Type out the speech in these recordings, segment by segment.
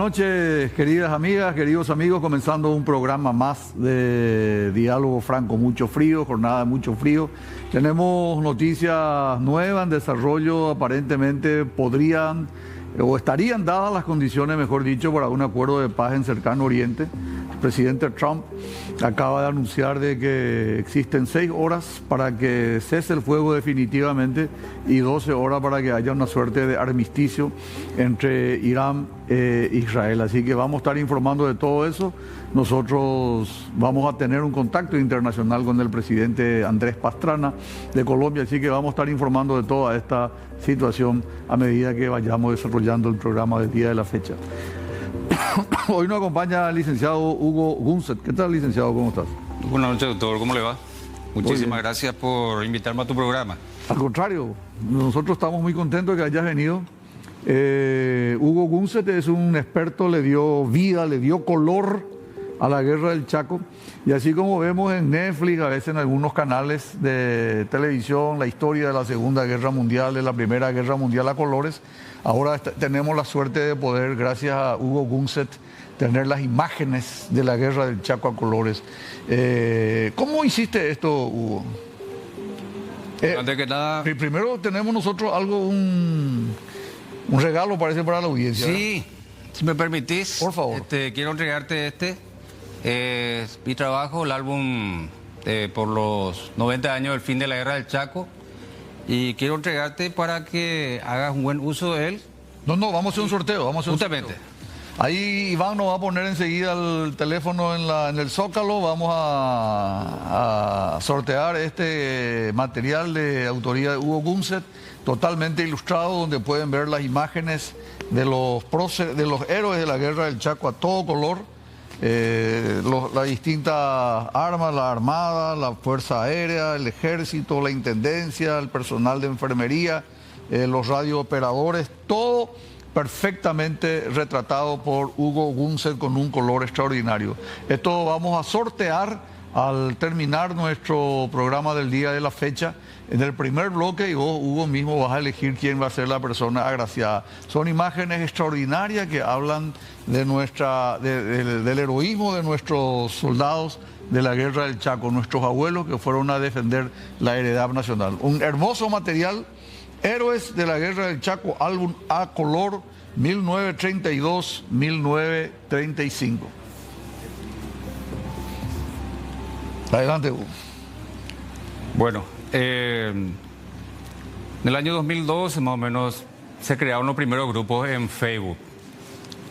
noches, queridas amigas, queridos amigos, comenzando un programa más de Diálogo Franco, mucho frío, jornada de mucho frío. Tenemos noticias nuevas en desarrollo, aparentemente podrían o estarían dadas las condiciones, mejor dicho, para un acuerdo de paz en Cercano Oriente. El presidente Trump acaba de anunciar de que existen 6 horas para que cese el fuego definitivamente y 12 horas para que haya una suerte de armisticio entre Irán e Israel. Así que vamos a estar informando de todo eso. Nosotros vamos a tener un contacto internacional con el presidente Andrés Pastrana de Colombia, así que vamos a estar informando de toda esta situación a medida que vayamos desarrollando el programa del día de la fecha. Hoy nos acompaña el licenciado Hugo Gunset. ¿Qué tal, licenciado? ¿Cómo estás? Buenas noches, doctor. ¿Cómo le va? Muchísimas gracias por invitarme a tu programa. Al contrario, nosotros estamos muy contentos de que hayas venido. Hugo Gunset es un experto, le dio vida, le dio color a la guerra del Chaco. Y así como vemos en Netflix, a veces en algunos canales de televisión, la historia de la Segunda Guerra Mundial, de la Primera Guerra Mundial a colores, ahora tenemos la suerte de poder, gracias a Hugo Gunset, tener las imágenes de la guerra del Chaco a colores. ¿Cómo hiciste esto, Hugo? Antes que nada... Primero tenemos nosotros algo, un regalo, parece, para la audiencia. Sí, si me permitís. Por favor. Quiero entregarte mi trabajo, el álbum por los 90 años del fin de la guerra del Chaco. Y quiero entregarte para que hagas un buen uso de él. No, vamos a hacer un sorteo. Justamente. Ahí Iván nos va a poner enseguida el teléfono en el Zócalo. Vamos a sortear este material de autoría de Hugo Gunset, totalmente ilustrado, donde pueden ver las imágenes de los héroes de la guerra del Chaco a todo color. Las distintas armas, la Armada, la Fuerza Aérea, el Ejército, la Intendencia, el personal de enfermería, los radiooperadores, todo perfectamente retratado por Hugo Gunset con un color extraordinario. Esto vamos a sortear al terminar nuestro programa del día de la fecha. En el primer bloque, y vos, Hugo, mismo vas a elegir quién va a ser la persona agraciada. Son imágenes extraordinarias que hablan de del heroísmo de nuestros soldados de la guerra del Chaco, nuestros abuelos que fueron a defender la heredad nacional. Un hermoso material, Héroes de la guerra del Chaco, álbum a color 1932-1935. Adelante, Hugo. Bueno, en el año 2012 más o menos se crearon los primeros grupos en Facebook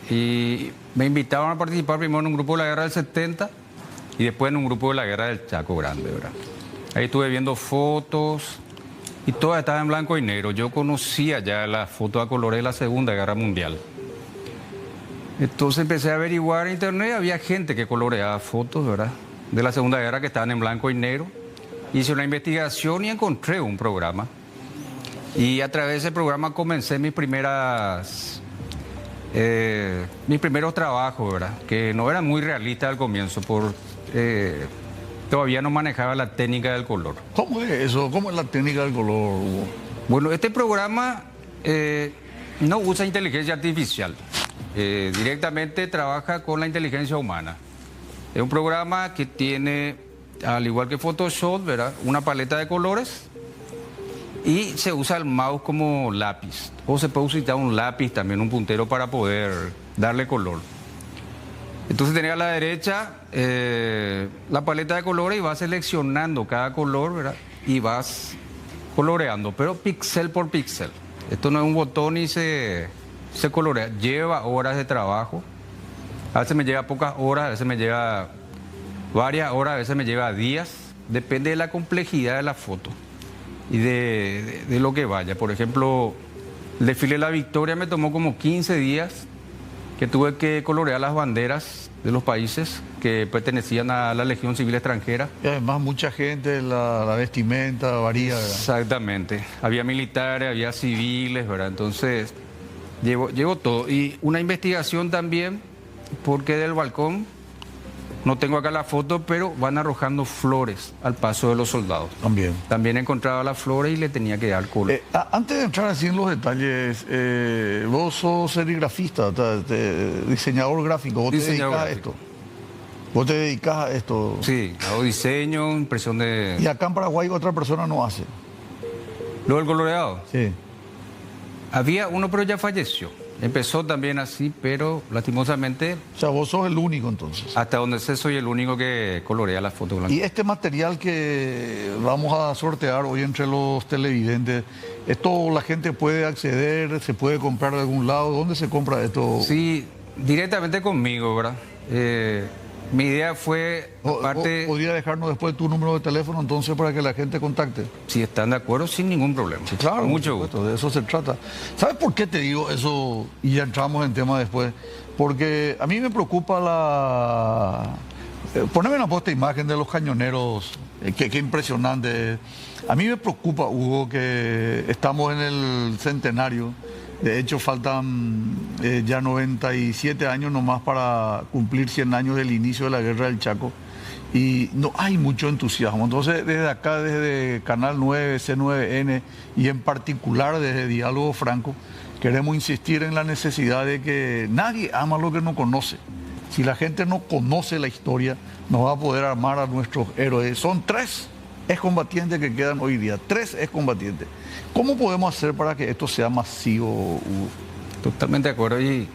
y me invitaron a participar primero en un grupo de la guerra del 70 y después en un grupo de la guerra del Chaco grande, ¿verdad? Ahí estuve viendo fotos y todas estaban en blanco y negro. Yo conocía ya las fotos a colores de la Segunda Guerra Mundial. Entonces empecé a averiguar en internet, había gente que coloreaba fotos, ¿verdad?, de la Segunda Guerra que estaban en blanco y negro. Hice una investigación y encontré un programa. Y a través de ese programa comencé mis primeros trabajos, ¿verdad?, que no eran muy realistas al comienzo, todavía no manejaba la técnica del color. ¿Cómo es eso? ¿Cómo es la técnica del color, Hugo? Bueno, este programa no usa inteligencia artificial. Directamente trabaja con la inteligencia humana. Es un programa que tiene, al igual que Photoshop, ¿verdad?, una paleta de colores y se usa el mouse como lápiz. O se puede utilizar un lápiz también, un puntero, para poder darle color. Entonces tenía a la derecha la paleta de colores y vas seleccionando cada color, ¿verdad?, y vas coloreando, pero píxel por píxel. Esto no es un botón y se colorea. Lleva horas de trabajo. A veces me lleva pocas horas, a veces me lleva varias horas, a veces me lleva días. Depende de la complejidad de la foto y de lo que vaya. Por ejemplo, el desfile de la Victoria me tomó como 15 días, que tuve que colorear las banderas de los países que pertenecían a la Legión Civil Extranjera. Y además mucha gente, la vestimenta varía, ¿verdad? Exactamente. Había militares, había civiles, ¿verdad? Entonces, llevo todo. Y una investigación también, porque del balcón No tengo acá la foto, pero van arrojando flores al paso de los soldados. También. También encontraba las flores y le tenía que dar color. Antes de entrar así en los detalles, vos sos serigrafista, diseñador gráfico, vos te dedicas a esto. Vos te dedicas a esto. Sí, hago diseño, impresión de... Y acá en Paraguay otra persona no hace. ¿Lo del coloreado? Sí. Había uno, pero ya falleció. Empezó también así, pero lastimosamente... O sea, vos sos el único entonces. Hasta donde sé, soy el único que colorea las fotos blancas. Y este material que vamos a sortear hoy entre los televidentes, ¿esto la gente puede acceder, se puede comprar de algún lado? ¿Dónde se compra esto? Sí, directamente conmigo, ¿verdad? Mi idea fue, aparte... ¿Podría dejarnos después tu número de teléfono entonces para que la gente contacte? Si están de acuerdo, sin ningún problema. Sí, claro. Mucho gusto. De eso se trata. ¿Sabes por qué te digo eso? Y ya entramos en tema después. Porque a mí me preocupa Poneme una posta imagen de los cañoneros. Qué impresionante. A mí me preocupa, Hugo, que estamos en el centenario. De hecho, faltan ya 97 años nomás para cumplir 100 años del inicio de la Guerra del Chaco. Y no hay mucho entusiasmo. Entonces, desde acá, desde Canal 9, C9N y en particular desde Diálogo Franco, queremos insistir en la necesidad de que nadie ama lo que no conoce. Si la gente no conoce la historia, no va a poder armar a nuestros héroes. Son 3 excombatientes que quedan hoy día, 3 excombatientes. ¿Cómo podemos hacer para que esto sea masivo, Hugo? Totalmente de acuerdo. Y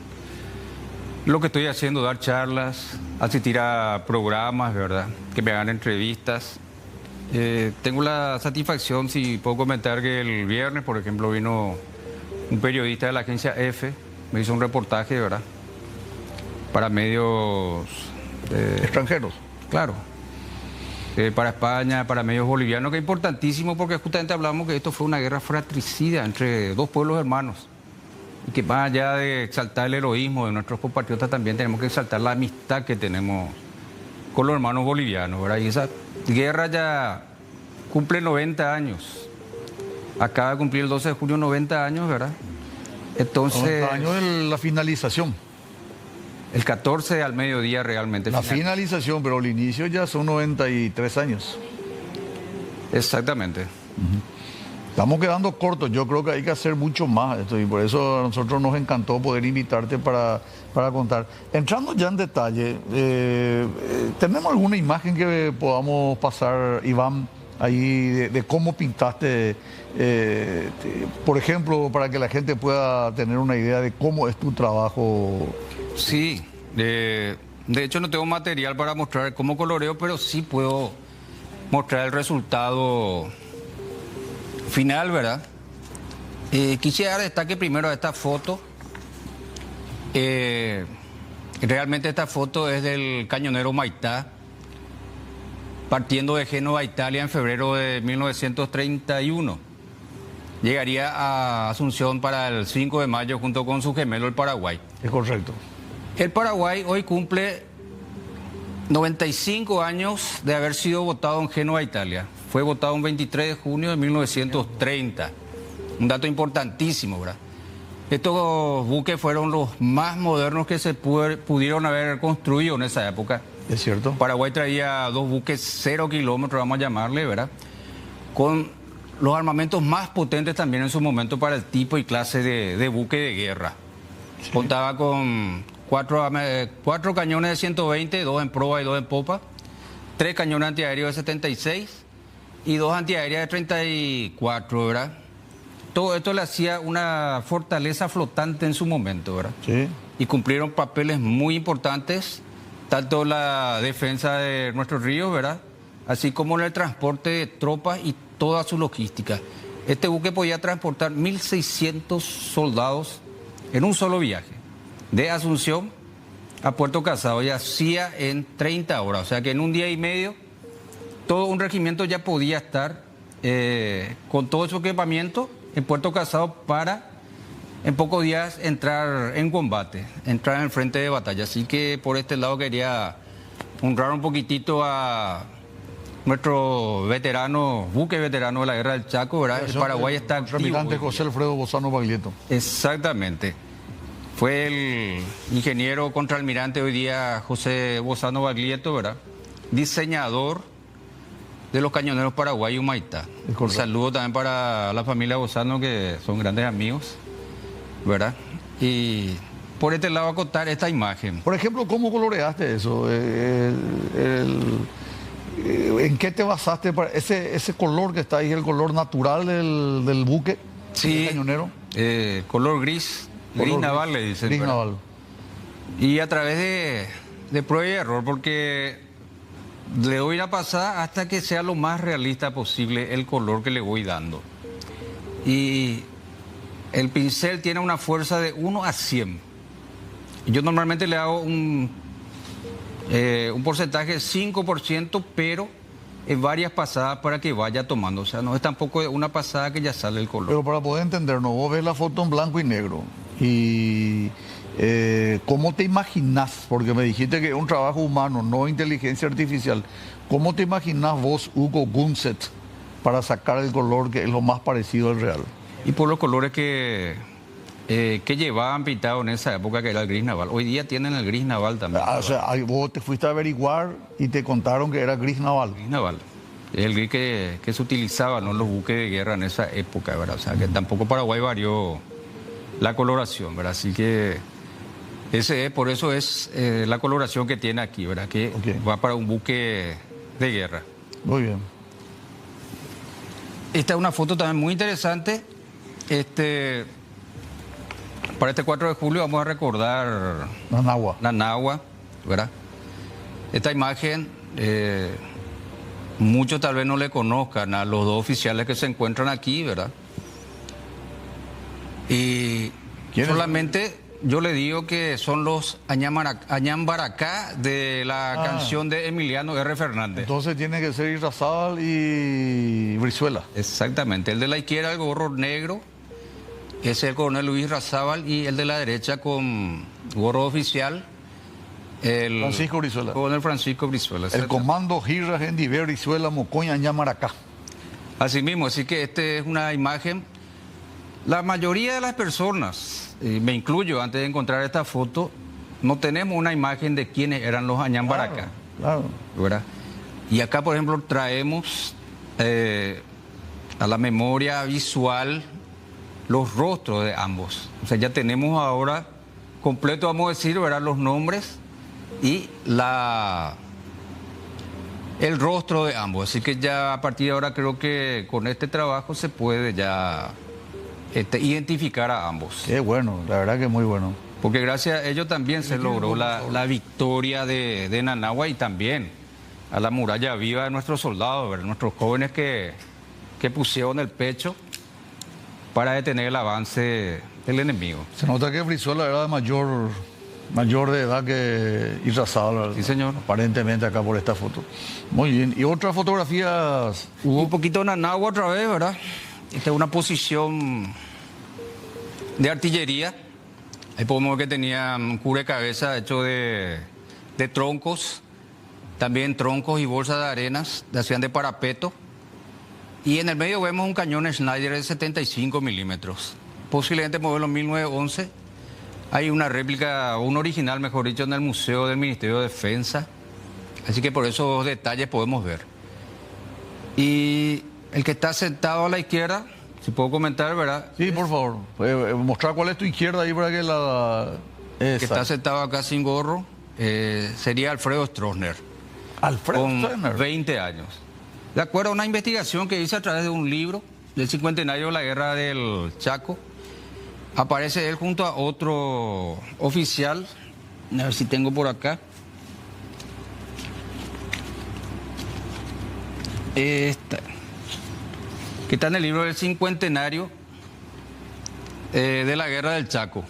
lo que estoy haciendo, dar charlas, asistir a programas, ¿verdad? Que me hagan entrevistas. Tengo la satisfacción, si puedo comentar, que el viernes, por ejemplo, vino un periodista de la agencia EFE, me hizo un reportaje, ¿verdad? Para medios... extranjeros. Claro. Para España, para medios bolivianos, que es importantísimo porque justamente hablamos que esto fue una guerra fratricida entre 2 pueblos hermanos. Y que más allá de exaltar el heroísmo de nuestros compatriotas, también tenemos que exaltar la amistad que tenemos con los hermanos bolivianos, ¿verdad? Y esa guerra ya cumple 90 años. Acaba de cumplir el 12 de junio 90 años, ¿verdad? Entonces... 90 años de la finalización. El 14 al mediodía realmente. La finalización, pero el inicio ya son 93 años. Exactamente. Estamos quedando cortos, yo creo que hay que hacer mucho más esto y por eso a nosotros nos encantó poder invitarte para contar. Entrando ya en detalle, ¿tenemos alguna imagen que podamos pasar, Iván, ahí de cómo pintaste, por ejemplo, para que la gente pueda tener una idea de cómo es tu trabajo? Sí, de hecho no tengo material para mostrar cómo coloreo, pero sí puedo mostrar el resultado final, ¿verdad? Quisiera destacar primero esta foto. Realmente esta foto es del cañonero Maitá, partiendo de Génova, Italia, en febrero de 1931. Llegaría a Asunción para el 5 de mayo junto con su gemelo, el Paraguay. Es correcto. El Paraguay hoy cumple 95 años de haber sido votado en Génova, Italia. Fue votado un 23 de junio de 1930. Un dato importantísimo, ¿verdad? Estos buques fueron los más modernos que se pudieron haber construido en esa época. Es cierto. Paraguay traía 2 buques 0 kilómetros, vamos a llamarle, ¿verdad? Con los armamentos más potentes también en su momento para el tipo y clase de buque de guerra. Sí. Contaba con 4 cañones de 120, 2 en proa y 2 en popa, 3 cañones antiaéreos de 76 y 2 antiaéreas de 34, ¿verdad? Todo esto le hacía una fortaleza flotante en su momento, ¿verdad? Sí. Y cumplieron papeles muy importantes, tanto la defensa de nuestros ríos, ¿verdad? Así como en el transporte de tropas y toda su logística. Este buque podía transportar 1.600 soldados en un solo viaje, de Asunción a Puerto Casado, y hacía en 30 horas, o sea que en un día y medio todo un regimiento ya podía estar con todo su equipamiento en Puerto Casado para en pocos días entrar en combate, entrar en el frente de batalla. Así que por este lado quería honrar un poquitito a nuestro veterano, buque veterano de la Guerra del Chaco, ¿verdad? El Paraguay está activo. Almirante José Alfredo Bozano Baglietto. Exactamente. Fue el ingeniero contraalmirante hoy día José Bozano Baglietto, ¿verdad? Diseñador de los cañoneros Paraguay y Humaitá. Un saludo también para la familia Bozano, que son grandes amigos, ¿verdad? Y por este lado acotar esta imagen. Por ejemplo, ¿cómo coloreaste eso? ¿En qué te basaste para ese color que está ahí, el color natural del buque? Sí, del cañonero? Color gris. Gris naval le dicen. Gris naval. Y a través de prueba y error, porque le voy a pasar hasta que sea lo más realista posible el color que le voy dando. Y el pincel tiene una fuerza de 1 a 100. Yo normalmente le hago un porcentaje de 5%, pero en varias pasadas para que vaya tomando. O sea, no es tampoco una pasada que ya sale el color. Pero para poder entendernos, vos ves la foto en blanco y negro. Y ¿cómo te imaginás? Porque me dijiste que es un trabajo humano, no inteligencia artificial. ¿Cómo te imaginás vos, Hugo Gunset, para sacar el color que es lo más parecido al real? Y por los colores que llevaban pintado en esa época, que era el gris naval. Hoy día tienen el gris naval también. O sea, vos te fuiste a averiguar y te contaron que era gris naval. Gris naval. Es el gris que se utilizaba, ¿no?, en los buques de guerra en esa época, ¿verdad? O sea, que tampoco Paraguay varió la coloración, ¿verdad? Así que por eso es la coloración que tiene aquí, ¿verdad? Que va para un buque de guerra. Muy bien. Esta es una foto también muy interesante. Para este 4 de julio vamos a recordar Nanagua, ¿verdad? Esta imagen, muchos tal vez no le conozcan a los 2 oficiales que se encuentran aquí, ¿verdad? Y solamente yo le digo que son los Añambaracá de la canción de Emiliano R. Fernández. Entonces tiene que ser Irrazábal y Brizuela. Exactamente. El de la izquierda, el gorro negro, es el coronel Luis Irrazábal, y el de la derecha con gorro oficial, el Francisco Brizuela. Coronel Francisco Brizuela. El comando Girra, Gendiver, Brizuela, Mocoña, Añambaracá. Así mismo, así que esta es una imagen. La mayoría de las personas, me incluyo antes de encontrar esta foto, no tenemos una imagen de quiénes eran los Añambaracá. Claro. ¿Verdad? Y acá, por ejemplo, traemos a la memoria visual los rostros de ambos. O sea, ya tenemos ahora completo, vamos a decir, ¿verdad?, los nombres y el rostro de ambos. Así que ya a partir de ahora creo que con este trabajo se puede ya identificar a ambos. Qué bueno, la verdad que muy bueno. Porque gracias a ellos también se logró la victoria de Nanagua, y también a la muralla viva de nuestros soldados, ¿verdad?, nuestros jóvenes que pusieron el pecho para detener el avance del enemigo. Se nota que Brizuela era de mayor de edad que Irrazábal. Sí, señor. Aparentemente acá por esta foto. Muy bien. ¿Y otras fotografías? Hubo un poquito de Nanagua otra vez, ¿verdad? Esta es una posición de artillería. Ahí podemos ver que tenía un cubrecabeza hecho de troncos, también troncos y bolsas de arenas, hacían de parapeto. Y en el medio vemos un cañón Schneider de 75 milímetros, posiblemente modelo 1911. Hay una réplica, un original, mejor dicho, en el Museo del Ministerio de Defensa. Así que por esos detalles podemos ver. Y el que está sentado a la izquierda, si puedo comentar, ¿verdad? Sí, por favor. Mostrar cuál es tu izquierda ahí para que la... El que está sentado acá sin gorro sería Alfredo Stroessner. Alfredo Stroessner. Con 20 años. De acuerdo a una investigación que hice a través de un libro del 50º de la Guerra del Chaco, aparece él junto a otro oficial, a ver si tengo por acá. Esta, que está en el libro del 50º de la Guerra del Chaco.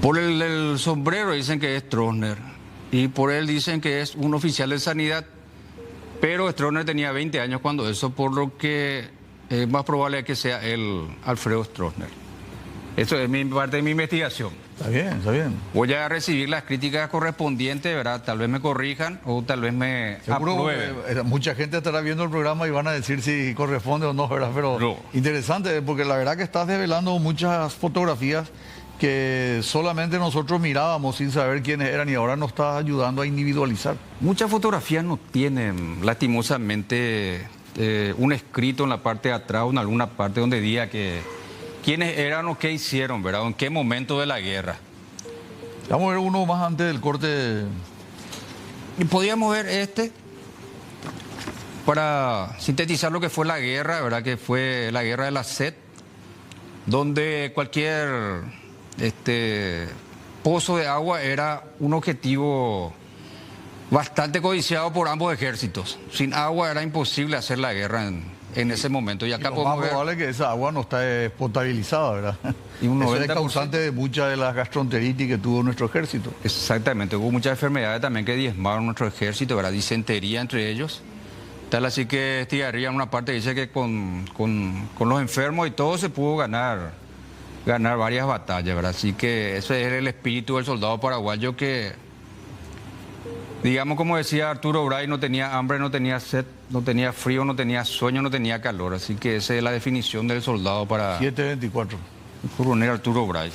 Por el sombrero dicen que es Stroessner. Y por él dicen que es un oficial de sanidad, pero Stroessner tenía 20 años cuando eso, por lo que es más probable que sea el Alfredo Stroessner. Eso es parte de mi investigación. Está bien, está bien. Voy a recibir las críticas correspondientes, ¿verdad? Tal vez me corrijan o tal vez me Seguro aprueben. mucha gente estará viendo el programa y van a decir si corresponde o no, ¿verdad? Pero No. interesante, porque la verdad que estás desvelando muchas fotografías que solamente nosotros mirábamos sin saber quiénes eran y ahora nos estás ayudando a individualizar. Muchas fotografías no tienen, lastimosamente, un escrito en la parte de atrás o en alguna parte donde diga que quiénes eran o qué hicieron, ¿verdad? O en qué momento de la guerra. Vamos a ver uno más antes del corte. Y podíamos ver este para sintetizar lo que fue la guerra, ¿verdad? Que fue la guerra de la sed, donde cualquier pozo de agua era un objetivo bastante codiciado por ambos ejércitos. Sin agua era imposible hacer la guerra en ese momento. Y acá Lo más podemos ver probable es que esa agua no está potabilizada, ¿verdad? Y un Eso es 90%. causante de muchas de las gastroenteritis que tuvo nuestro ejército. exactamente, hubo muchas enfermedades también que diezmaron nuestro ejército, ¿verdad? Disentería entre ellos. Tal así que Estigarribia en una parte dice que con los enfermos y todo se pudo ganar varias batallas, ¿verdad? Así que ese es el espíritu del soldado paraguayo que, digamos como decía Arturo Bray, no tenía hambre, no tenía sed, no tenía frío, no tenía sueño, no tenía calor. Así que esa es la definición del soldado para 724. el coronel Arturo Bray.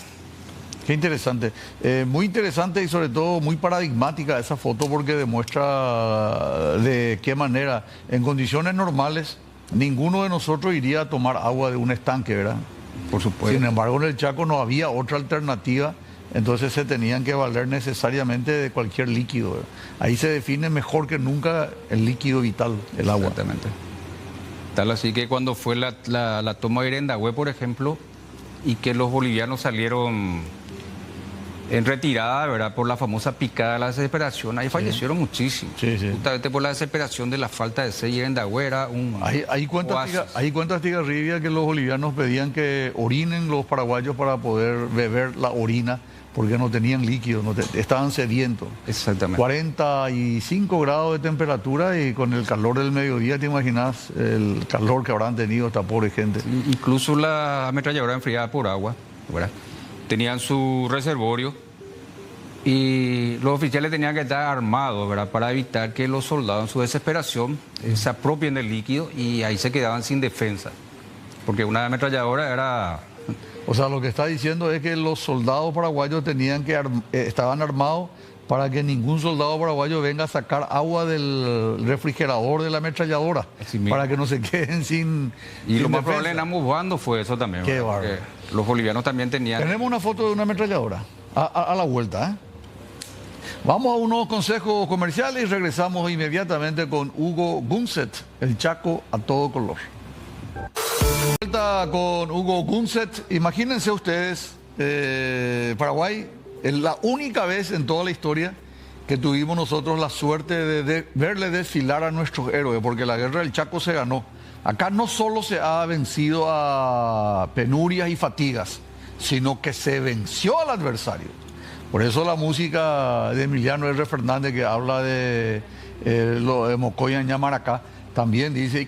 Qué interesante. Muy interesante y sobre todo muy paradigmática esa foto porque demuestra de qué manera, en condiciones normales, ninguno de nosotros iría a tomar agua de un estanque, ¿verdad? Por supuesto. Sin embargo, en el Chaco no había otra alternativa, entonces se tenían que valer necesariamente de cualquier líquido, ¿verdad? Ahí se define mejor que nunca el líquido vital, el agua. Exactamente. Tal así que cuando fue la toma de Irendagüe, por ejemplo, y que los bolivianos salieron en retirada, ¿verdad? Por la famosa picada de la desesperación, ahí fallecieron muchísimos. Sí, sí. Justamente por la desesperación de la falta de sed. Y Irendagüe era un Ahí cuenta Estigarribia que los bolivianos pedían que orinen los paraguayos para poder beber la orina porque no tenían líquido, estaban sedientos. Exactamente. 45 grados de temperatura y con el calor del mediodía, ¿te imaginas el calor que habrán tenido esta pobre gente? Incluso la ametralladora enfriada por agua, ¿verdad? Tenían su reservorio y los oficiales tenían que estar armados, ¿verdad? Para evitar que los soldados en su desesperación se apropien del líquido y ahí se quedaban sin defensa. Porque una ametralladora era... O sea, lo que está diciendo es que los soldados paraguayos estaban armados para que ningún soldado paraguayo venga a sacar agua del refrigerador de la ametralladora, para que no se queden sin Y sin lo más defensa. probable en ambos bandos fue eso también. Qué ¿verdad? bárbaro. Porque los bolivianos también tenían... Tenemos una foto de una ametralladora a la vuelta, ¿eh? Vamos a unos consejos comerciales y regresamos inmediatamente con Hugo Gunset, el Chaco a todo color. Vuelta con Hugo Gunset. Imagínense ustedes, Paraguay es la única vez en toda la historia que tuvimos nosotros la suerte de verle desfilar a nuestros héroes, porque la guerra del Chaco se ganó. Acá no solo se ha vencido a penurias y fatigas, sino que se venció al adversario. Por eso la música de Emiliano R. Fernández, que habla de lo de Mocoya en Yamaracá, también dice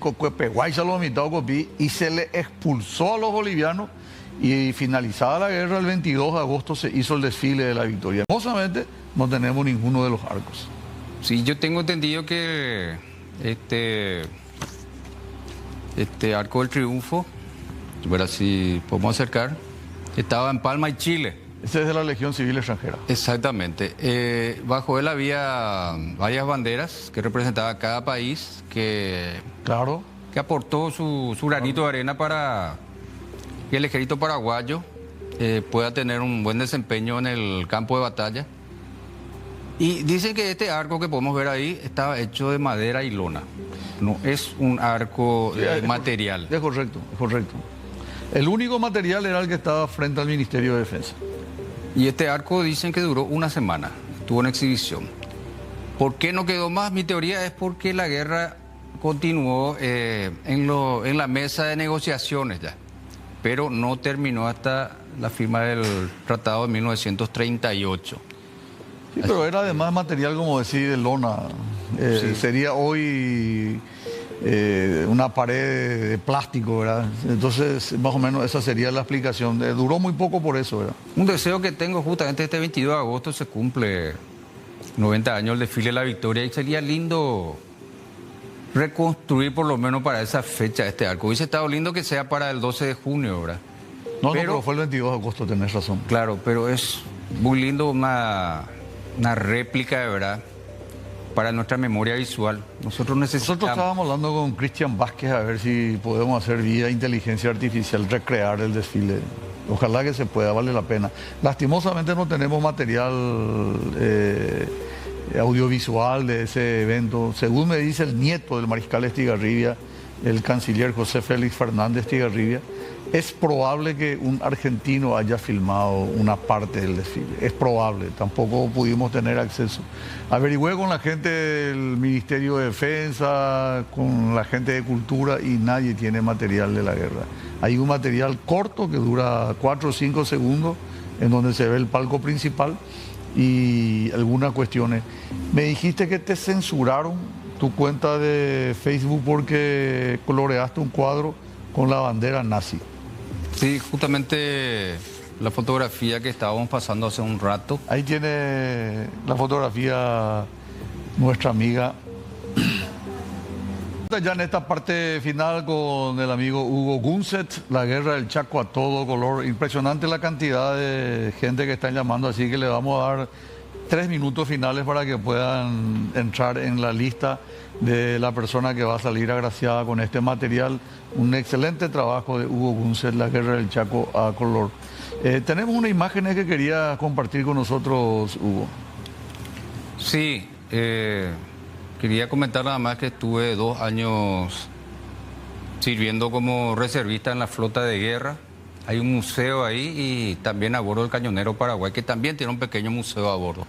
y se le expulsó a los bolivianos y finalizada la guerra el 22 de agosto se hizo el desfile de la victoria. Hermosamente no tenemos ninguno de los arcos. Sí, yo tengo entendido que este Arco del Triunfo, bueno, si podemos acercar, estaba en Palma y Chile. Ese es de la Legión Civil Extranjera. Exactamente. Bajo él había varias banderas que representaban cada país que Claro. aportó su granito de arena para que el ejército paraguayo pueda tener un buen desempeño en el campo de batalla. Y dicen que este arco que podemos ver ahí estaba hecho de madera y lona. No es un arco material. Es correcto, es correcto. El único material era el que estaba frente al Ministerio de Defensa. Y este arco dicen que duró una semana, estuvo en exhibición. ¿Por qué no quedó más? Mi teoría es porque la guerra continuó en la mesa de negociaciones ya, pero no terminó hasta la firma del tratado de 1938. Sí, pero era además material, como decir, de lona. Sí. Sería hoy una pared de plástico, ¿verdad? Entonces, más o menos esa sería la explicación. Duró muy poco por eso, ¿verdad? Un deseo que tengo justamente este 22 de agosto se cumple 90 años el desfile de la Victoria y sería lindo reconstruir por lo menos para esa fecha este arco. Hubiese estado lindo que sea para el 12 de junio, ¿verdad? No, pero fue el 22 de agosto, tenés razón. Claro, pero es muy lindo una réplica, de verdad, para nuestra memoria visual. Nosotros estábamos hablando con Cristian Vázquez a ver si podemos hacer vía inteligencia artificial, recrear el desfile. Ojalá que se pueda, vale la pena. Lastimosamente no tenemos material audiovisual de ese evento. Según me dice el nieto del mariscal Estigarribia, el canciller José Félix Fernández Estigarribia, es probable que un argentino haya filmado una parte del desfile. Es probable, tampoco pudimos tener acceso. Averigüé con la gente del Ministerio de Defensa, con la gente de Cultura y nadie tiene material de la guerra. Hay un material corto que dura 4 o 5 segundos en donde se ve el palco principal y algunas cuestiones. Me dijiste que te censuraron tu cuenta de Facebook porque coloreaste un cuadro con la bandera nazi. Sí, justamente la fotografía que estábamos pasando hace un rato. Ahí tiene la fotografía nuestra amiga. Ya en esta parte final con el amigo Hugo Gunset, la guerra del Chaco a todo color. Impresionante la cantidad de gente que están llamando, así que le vamos a dar 3 minutos finales para que puedan entrar en la lista de la persona que va a salir agraciada con este material. Un excelente trabajo de Hugo Gunset, la guerra del Chaco a color. Tenemos una imagen que quería compartir con nosotros, Hugo. Sí, quería comentar nada más que estuve 2 años sirviendo como reservista en la flota de guerra. Hay un museo ahí y también a bordo del Cañonero Paraguay, que también tiene un pequeño museo a bordo.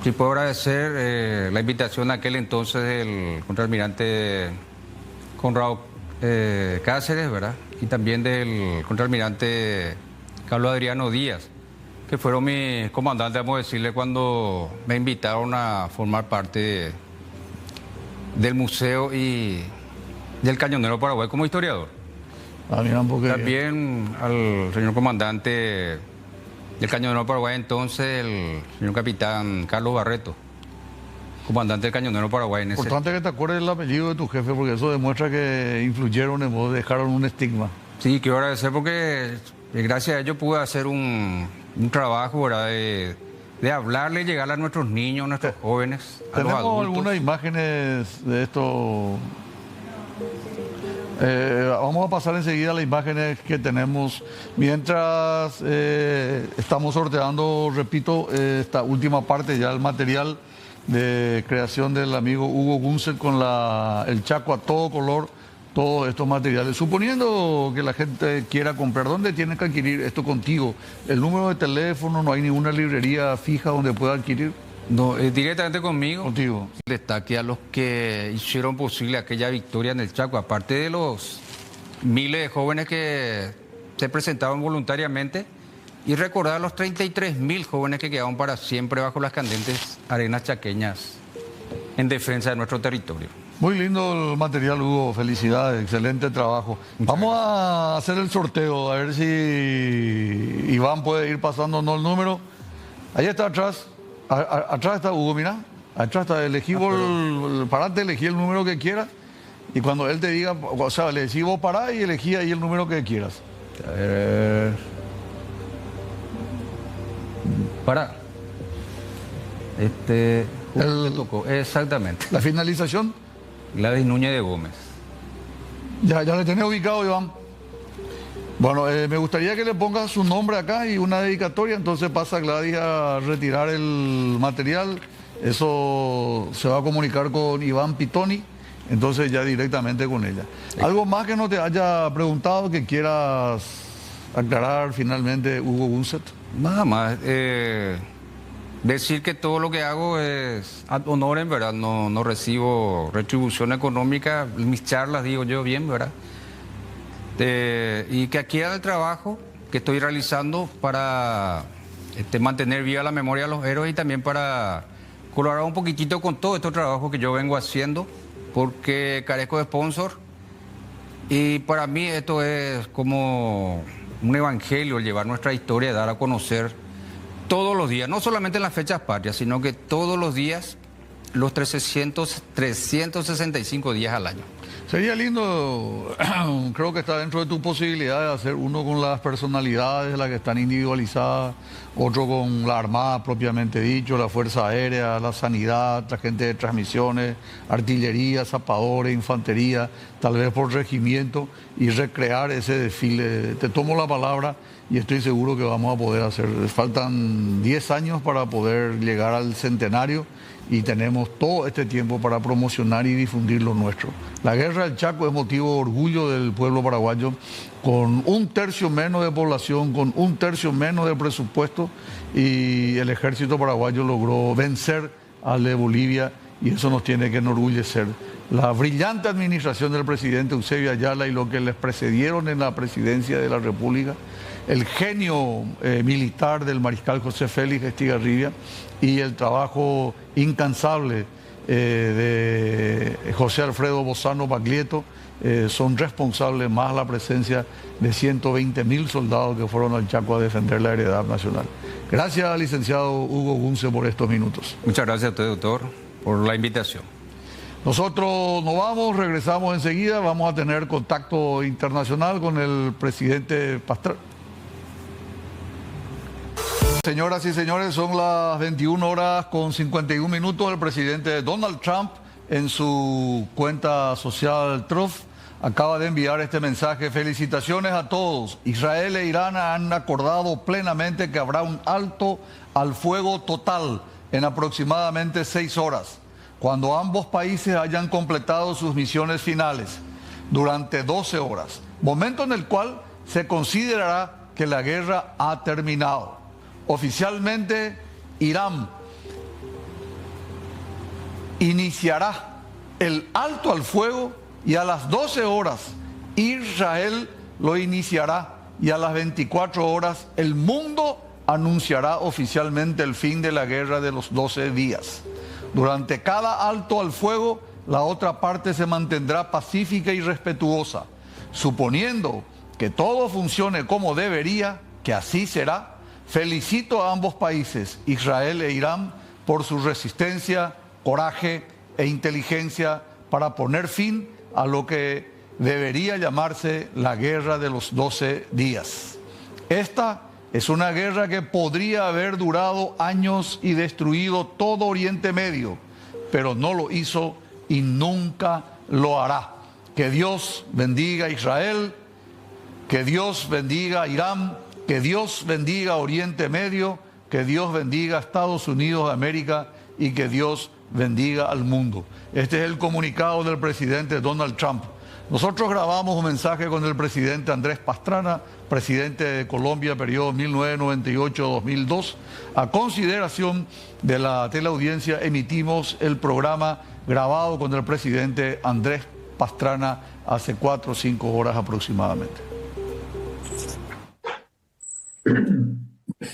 Sí, puedo agradecer la invitación a aquel entonces del contraalmirante Conrado Cáceres, ¿verdad? Y también del contraalmirante Carlos Adriano Díaz, que fueron mis comandantes, vamos a decirle, cuando me invitaron a formar parte del museo y del Cañonero Paraguay como historiador. También al señor comandante del Cañonero Paraguay entonces, el señor capitán Carlos Barreto, comandante del Cañonero Paraguay. Importante que te acuerdes el apellido de tu jefe, porque eso demuestra que influyeron en vos, dejaron un estigma. Sí, quiero agradecer porque gracias a ellos pude hacer un trabajo, ¿verdad?, de hablarle, llegar a nuestros niños, a nuestros jóvenes, a los adultos. Tenemos algunas imágenes de esto. Vamos a pasar enseguida a las imágenes que tenemos. Mientras estamos sorteando, repito, esta última parte ya del material de creación del amigo Hugo Gunset con el Chaco a todo color, todos estos materiales. Suponiendo que la gente quiera comprar, ¿dónde tienen que adquirir esto contigo? ¿El número de teléfono? ¿No hay ninguna librería fija donde pueda adquirir? No, directamente conmigo. Contigo. Destaque a los que hicieron posible aquella victoria en el Chaco, aparte de los miles de jóvenes que se presentaban voluntariamente, y recordar a los 33.000 jóvenes que quedaron para siempre bajo las candentes arenas chaqueñas en defensa de nuestro territorio. Muy lindo el material, Hugo. Felicidades, excelente trabajo. Vamos a hacer el sorteo, a ver si Iván puede ir pasándonos el número. Ahí está atrás. Atrás está Hugo, mira. Atrás está, elegí vos, parate, elegí el número que quieras. Y cuando él te diga, o sea, le decís vos pará y elegí ahí el número que quieras. A ver. Pará. Le tocó, exactamente. La finalización. Gladys Núñez de Gómez. Ya le tenés ubicado, Iván. Bueno, me gustaría que le ponga su nombre acá y una dedicatoria, entonces pasa Gladys a retirar el material. Eso se va a comunicar con Iván Pitoni, entonces ya directamente con ella. ¿Algo más que no te haya preguntado que quieras aclarar finalmente, Hugo Gunset? Nada más. Decir que todo lo que hago es ad honorem, ¿verdad? No recibo retribución económica. Mis charlas, digo yo bien, ¿verdad? Y que aquí era el trabajo que estoy realizando para mantener viva la memoria de los héroes y también para colaborar un poquitito con todo este trabajo que yo vengo haciendo, porque carezco de sponsor. Y para mí esto es como un evangelio, el llevar nuestra historia, dar a conocer todos los días, no solamente en las fechas patrias, sino que todos los días, los 365 días al año. Sería lindo, creo que está dentro de tu posibilidad de hacer uno con las personalidades, las que están individualizadas, otro con la Armada propiamente dicho, la Fuerza Aérea, la Sanidad, la gente de transmisiones, artillería, zapadores, infantería, tal vez por regimiento, y recrear ese desfile. Te tomo la palabra y estoy seguro que vamos a poder hacer. Faltan 10 años para poder llegar al centenario y tenemos todo este tiempo para promocionar y difundir lo nuestro. La guerra del Chaco es motivo de orgullo del pueblo paraguayo, con 1/3 menos de población, con 1/3 menos de presupuesto, y el ejército paraguayo logró vencer al de Bolivia, y eso nos tiene que enorgullecer. La brillante administración del presidente Eusebio Ayala y lo que les precedieron en la presidencia de la República, el genio militar del mariscal José Félix Estigarribia y el trabajo incansable de José Alfredo Bozano Baglietto son responsables más la presencia de 120.000 soldados que fueron al Chaco a defender la heredad nacional. Gracias, licenciado Hugo Bunce, por estos minutos. Muchas gracias a usted, doctor, por la invitación. Nosotros nos vamos, regresamos enseguida, vamos a tener contacto internacional con el presidente Pastrana. Señoras y señores, son las 21:51. El presidente Donald Trump, en su cuenta social Truth, acaba de enviar este mensaje: felicitaciones a todos. Israel e Irán han acordado plenamente que habrá un alto al fuego total en aproximadamente 6 horas, cuando ambos países hayan completado sus misiones finales durante 12 horas, momento en el cual se considerará que la guerra ha terminado. Oficialmente, Irán iniciará el alto al fuego y a las 12 horas Israel lo iniciará, y a las 24 horas el mundo anunciará oficialmente el fin de la guerra de los 12 días. Durante cada alto al fuego, la otra parte se mantendrá pacífica y respetuosa. Suponiendo que todo funcione como debería, que así será, felicito a ambos países, Israel e Irán, por su resistencia, coraje e inteligencia para poner fin a lo que debería llamarse la guerra de los 12 días. Esta es una guerra que podría haber durado años y destruido todo Oriente Medio, pero no lo hizo y nunca lo hará. Que Dios bendiga a Israel, que Dios bendiga a Irán, que Dios bendiga a Oriente Medio, que Dios bendiga a Estados Unidos de América y que Dios bendiga al mundo. Este es el comunicado del presidente Donald Trump. Nosotros grabamos un mensaje con el presidente Andrés Pastrana, presidente de Colombia, periodo 1998-2002. A consideración de la teleaudiencia, emitimos el programa grabado con el presidente Andrés Pastrana hace 4 o 5 horas aproximadamente.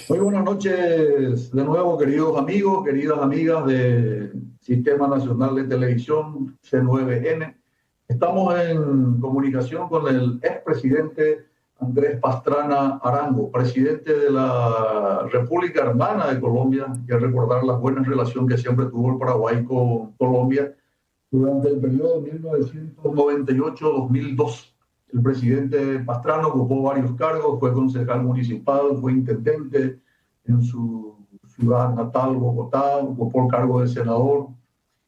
Muy buenas noches de nuevo, queridos amigos, queridas amigas del Sistema Nacional de Televisión C9N. Estamos en comunicación con el expresidente Andrés Pastrana Arango, presidente de la República Hermana de Colombia. Quiero recordar la buena relación que siempre tuvo el Paraguay con Colombia durante el periodo 1998-2002. El presidente Pastrana ocupó varios cargos, fue concejal municipal, fue intendente en su ciudad natal, Bogotá, ocupó el cargo de senador.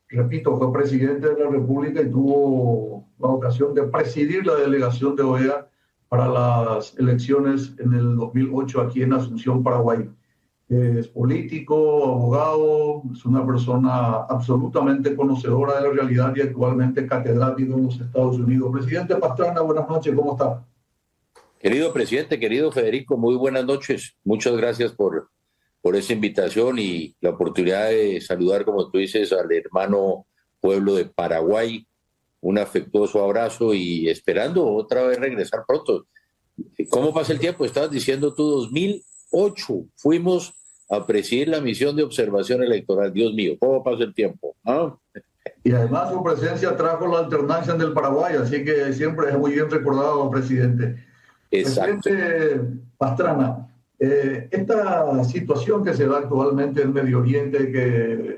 Repito, fue presidente de la República y tuvo la ocasión de presidir la delegación de OEA para las elecciones en el 2008 aquí en Asunción, Paraguay. Es político, abogado, es una persona absolutamente conocedora de la realidad y actualmente catedrático en los Estados Unidos. Presidente Pastrana, buenas noches, ¿cómo está? Querido presidente, querido Federico, muy buenas noches. Muchas gracias por esa invitación y la oportunidad de saludar, como tú dices, al hermano pueblo de Paraguay. Un afectuoso abrazo y esperando otra vez regresar pronto. ¿Cómo pasa el tiempo? Estabas diciendo tú 2008. Fuimos a presidir la misión de observación electoral. Dios mío, ¿cómo pasa el tiempo? ¿Ah? Y además su presencia trajo la alternancia en el Paraguay, así que siempre es muy bien recordado, presidente. Exacto. Presidente Pastrana, esta situación que se da actualmente en Medio Oriente, que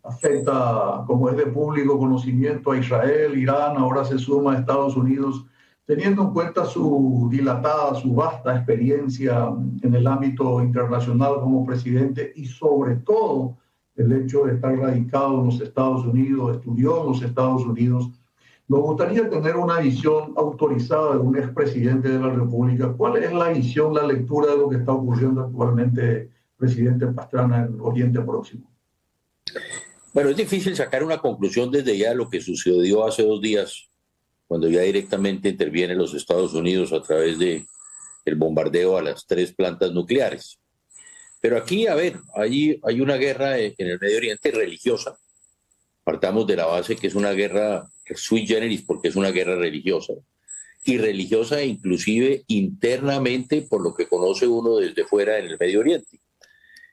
afecta, como es de público conocimiento, a Israel, Irán, ahora se suma a Estados Unidos, teniendo en cuenta su dilatada, su vasta experiencia en el ámbito internacional como presidente y sobre todo el hecho de estar radicado en los Estados Unidos, estudió en los Estados Unidos, nos gustaría tener una visión autorizada de un expresidente de la República. ¿Cuál es la visión, la lectura de lo que está ocurriendo actualmente, presidente Pastrana, en Oriente Próximo? Bueno, es difícil sacar una conclusión desde ya de lo que sucedió hace 2 días, cuando ya directamente intervienen los Estados Unidos a través de el bombardeo a las 3 plantas nucleares. Pero aquí, a ver, hay una guerra en el Medio Oriente religiosa. Partamos de la base que es una guerra sui generis, porque es una guerra religiosa. Y religiosa inclusive internamente, por lo que conoce uno desde fuera en el Medio Oriente.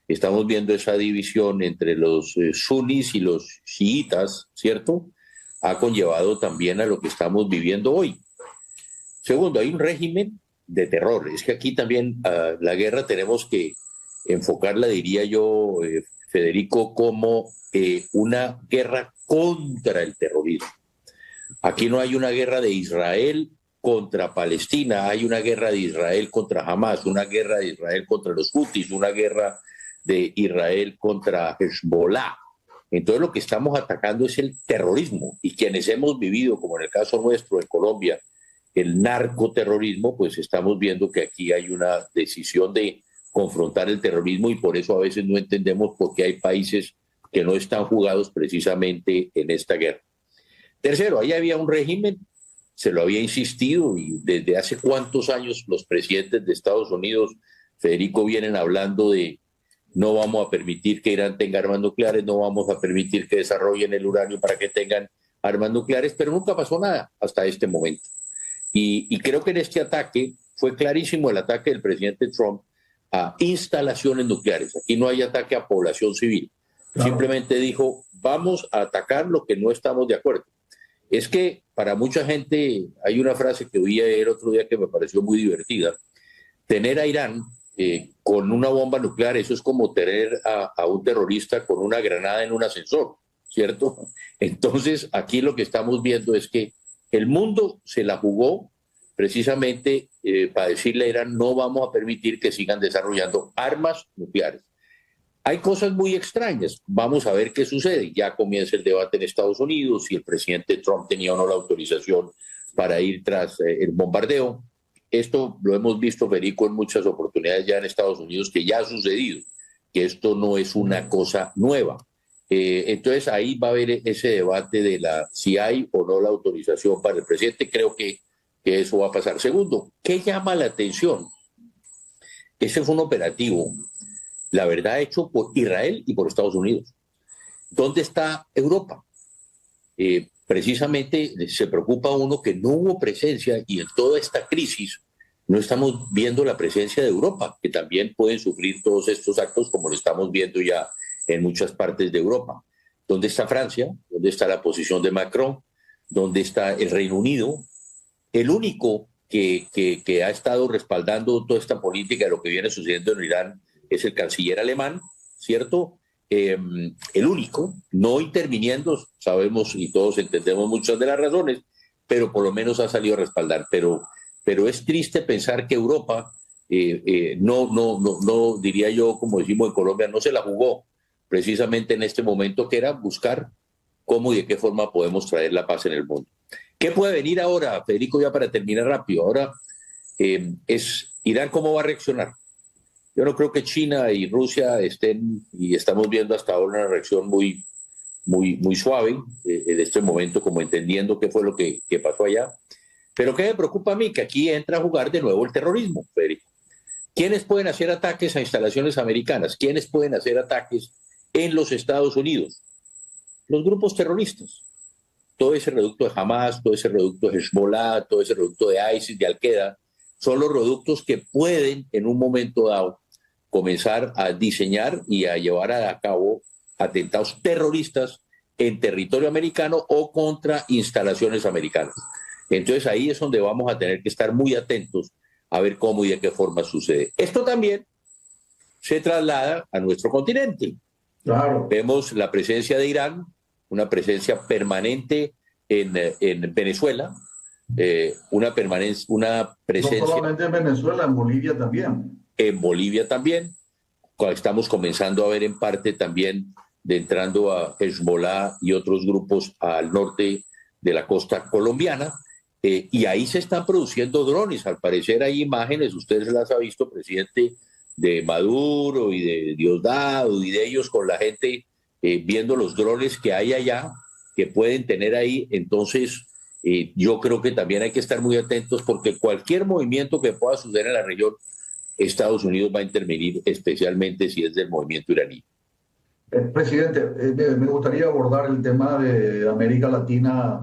Estamos viendo esa división entre los sunis y los chiitas, ¿cierto? Ha conllevado también a lo que estamos viviendo hoy. Segundo, hay un régimen de terror. Es que aquí también la guerra tenemos que enfocarla, diría yo, Federico, como una guerra contra el terrorismo. Aquí no hay una guerra de Israel contra Palestina, hay una guerra de Israel contra Hamas, una guerra de Israel contra los Hutis, una guerra de Israel contra Hezbollah. Entonces lo que estamos atacando es el terrorismo, y quienes hemos vivido, como en el caso nuestro en Colombia, el narcoterrorismo, pues estamos viendo que aquí hay una decisión de confrontar el terrorismo, y por eso a veces no entendemos por qué hay países que no están jugados precisamente en esta guerra. Tercero, ahí había un régimen, se lo había insistido, y desde hace cuántos años los presidentes de Estados Unidos, Federico, vienen hablando de no vamos a permitir que Irán tenga armas nucleares, no vamos a permitir que desarrollen el uranio para que tengan armas nucleares, pero nunca pasó nada hasta este momento. Y creo que en este ataque fue clarísimo el ataque del presidente Trump a instalaciones nucleares. Aquí no hay ataque a población civil. Claro. Simplemente dijo, vamos a atacar lo que no estamos de acuerdo. Es que para mucha gente hay una frase que oí el otro día que me pareció muy divertida. Tener a Irán con una bomba nuclear, eso es como tener a un terrorista con una granada en un ascensor, ¿cierto? Entonces, aquí lo que estamos viendo es que el mundo se la jugó precisamente para decirle a Irán, no vamos a permitir que sigan desarrollando armas nucleares. Hay cosas muy extrañas, vamos a ver qué sucede. Ya comienza el debate en Estados Unidos, si el presidente Trump tenía o no la autorización para ir tras el bombardeo. Esto lo hemos visto, Federico, en muchas oportunidades ya en Estados Unidos, que ya ha sucedido, que esto no es una cosa nueva. Entonces ahí va a haber ese debate de si hay o no la autorización para el presidente. Creo que eso va a pasar. Segundo, ¿qué llama la atención? Ese fue un operativo, la verdad, hecho por Israel y por Estados Unidos. ¿Dónde está Europa? Precisamente se preocupa uno que no hubo presencia, y en toda esta crisis no estamos viendo la presencia de Europa, que también pueden sufrir todos estos actos como lo estamos viendo ya en muchas partes de Europa. ¿Dónde está Francia? ¿Dónde está la posición de Macron? ¿Dónde está el Reino Unido? El único que ha estado respaldando toda esta política de lo que viene sucediendo en Irán es el canciller alemán, ¿cierto? El único, no interviniendo, sabemos y todos entendemos muchas de las razones, pero por lo menos ha salido a respaldar. Pero es triste pensar que Europa no, diría yo, como decimos en Colombia, no se la jugó precisamente en este momento, que era buscar cómo y de qué forma podemos traer la paz en el mundo. ¿Qué puede venir ahora, Federico, ya para terminar rápido? Ahora es Irán, ¿cómo va a reaccionar? Yo no creo que China y Rusia estén, y estamos viendo hasta ahora una reacción muy suave en este momento, como entendiendo qué fue lo que pasó allá. Pero ¿qué me preocupa a mí? Que aquí entra a jugar de nuevo el terrorismo, Federico. ¿Quiénes pueden hacer ataques a instalaciones americanas? ¿Quiénes pueden hacer ataques en los Estados Unidos? Los grupos terroristas. Todo ese reducto de Hamas, todo ese reducto de Hezbollah, todo ese reducto de ISIS, de Al-Qaeda, son los reductos que pueden en un momento dado comenzar a diseñar y a llevar a cabo atentados terroristas en territorio americano o contra instalaciones americanas. Entonces ahí es donde vamos a tener que estar muy atentos a ver cómo y de qué forma sucede. Esto también se traslada a nuestro continente. Claro. Vemos la presencia de Irán, una presencia permanente en Venezuela, una presencia... No solamente en Venezuela, en Bolivia también. En Bolivia también. Estamos comenzando a ver en parte también entrando a Hezbollah y otros grupos al norte de la costa colombiana. Y ahí se están produciendo drones. Al parecer hay imágenes, ustedes las ha visto, presidente, de Maduro y de Diosdado y de ellos con la gente viendo los drones que hay allá, que pueden tener ahí. Entonces, yo creo que también hay que estar muy atentos porque cualquier movimiento que pueda suceder en la región, Estados Unidos va a intervenir, especialmente si es del movimiento iraní. Presidente, me gustaría abordar el tema de América Latina,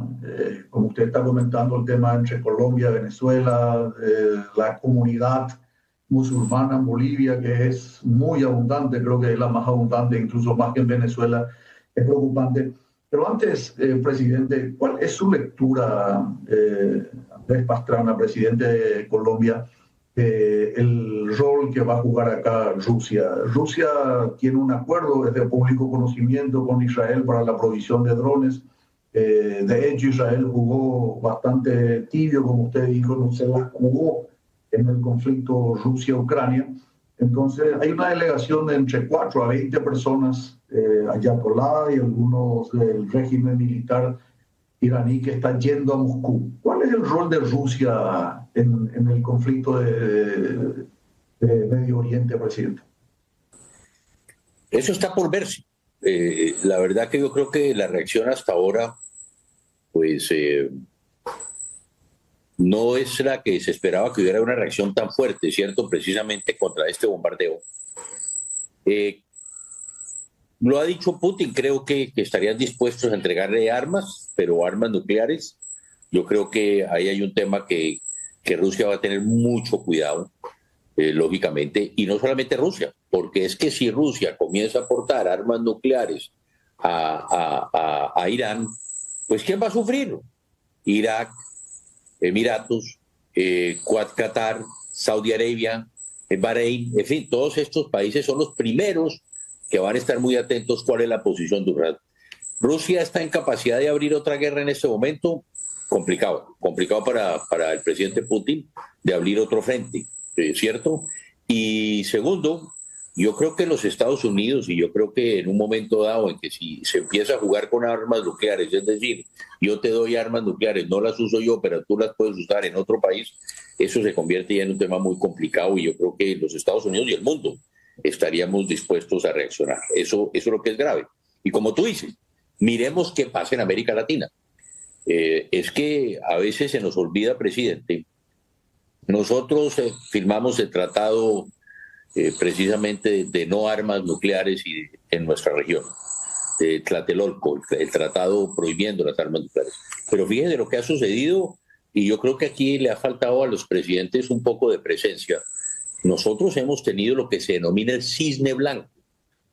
como usted está comentando, el tema entre Colombia, Venezuela, la comunidad musulmana en Bolivia, que es muy abundante, creo que es la más abundante, incluso más que en Venezuela, es preocupante. Pero antes, presidente, ¿cuál es su lectura, Andrés Pastrana, presidente de Colombia, el rol que va a jugar acá Rusia? Rusia tiene un acuerdo desde público conocimiento con Israel para la provisión de drones. De hecho, Israel jugó bastante tibio, como usted dijo, no se la jugó en el conflicto Rusia-Ucrania. Entonces, hay una delegación de entre 4 a 20 personas, ayatolá y algunos del régimen militar iraní que están yendo a Moscú. ¿Cuál es el rol de Rusia en el conflicto de Medio Oriente, presidente? Eso está por verse. La verdad que yo creo que la reacción hasta ahora, pues, no es la que se esperaba, que hubiera una reacción tan fuerte, ¿cierto? Precisamente contra este bombardeo. Lo ha dicho Putin, creo que estarían dispuestos a entregarle armas, pero armas nucleares. Yo creo que ahí hay un tema que Rusia va a tener mucho cuidado, lógicamente, y no solamente Rusia, porque es que si Rusia comienza a aportar armas nucleares a Irán, pues ¿quién va a sufrir? Irak, Emiratos, Qatar, Saudi Arabia, Bahrein, en fin, todos estos países son los primeros que van a estar muy atentos cuál es la posición de Rusia. Rusia está en capacidad de abrir otra guerra en este momento, complicado para el presidente Putin de abrir otro frente, ¿cierto? Y segundo, yo creo que los Estados Unidos, y yo creo que en un momento dado en que si se empieza a jugar con armas nucleares, es decir, yo te doy armas nucleares, no las uso yo, pero tú las puedes usar en otro país, eso se convierte ya en un tema muy complicado y yo creo que los Estados Unidos y el mundo estaríamos dispuestos a reaccionar. Eso es lo que es grave. Y como tú dices, miremos qué pasa en América Latina. Es que a veces se nos olvida, presidente, nosotros firmamos el tratado precisamente de no armas nucleares en nuestra región, Tlatelolco, el tratado prohibiendo las armas nucleares. Pero fíjense lo que ha sucedido y yo creo que aquí le ha faltado a los presidentes un poco de presencia. Nosotros hemos tenido lo que se denomina el cisne blanco.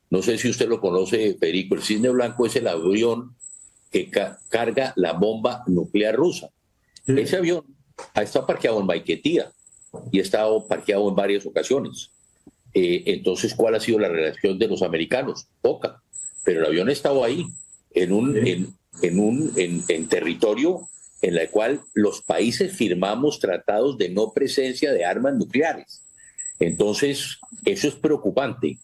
No sé si usted lo conoce, Federico. El cisne blanco es el avión que carga la bomba nuclear rusa. Sí. Ese avión ha estado parqueado en Maiquetía y ha estado parqueado en varias ocasiones. Entonces, ¿cuál ha sido la reacción de los americanos? Poca. Pero el avión ha estado ahí, en territorio en el cual los países firmamos tratados de no presencia de armas nucleares. Entonces, eso es preocupante.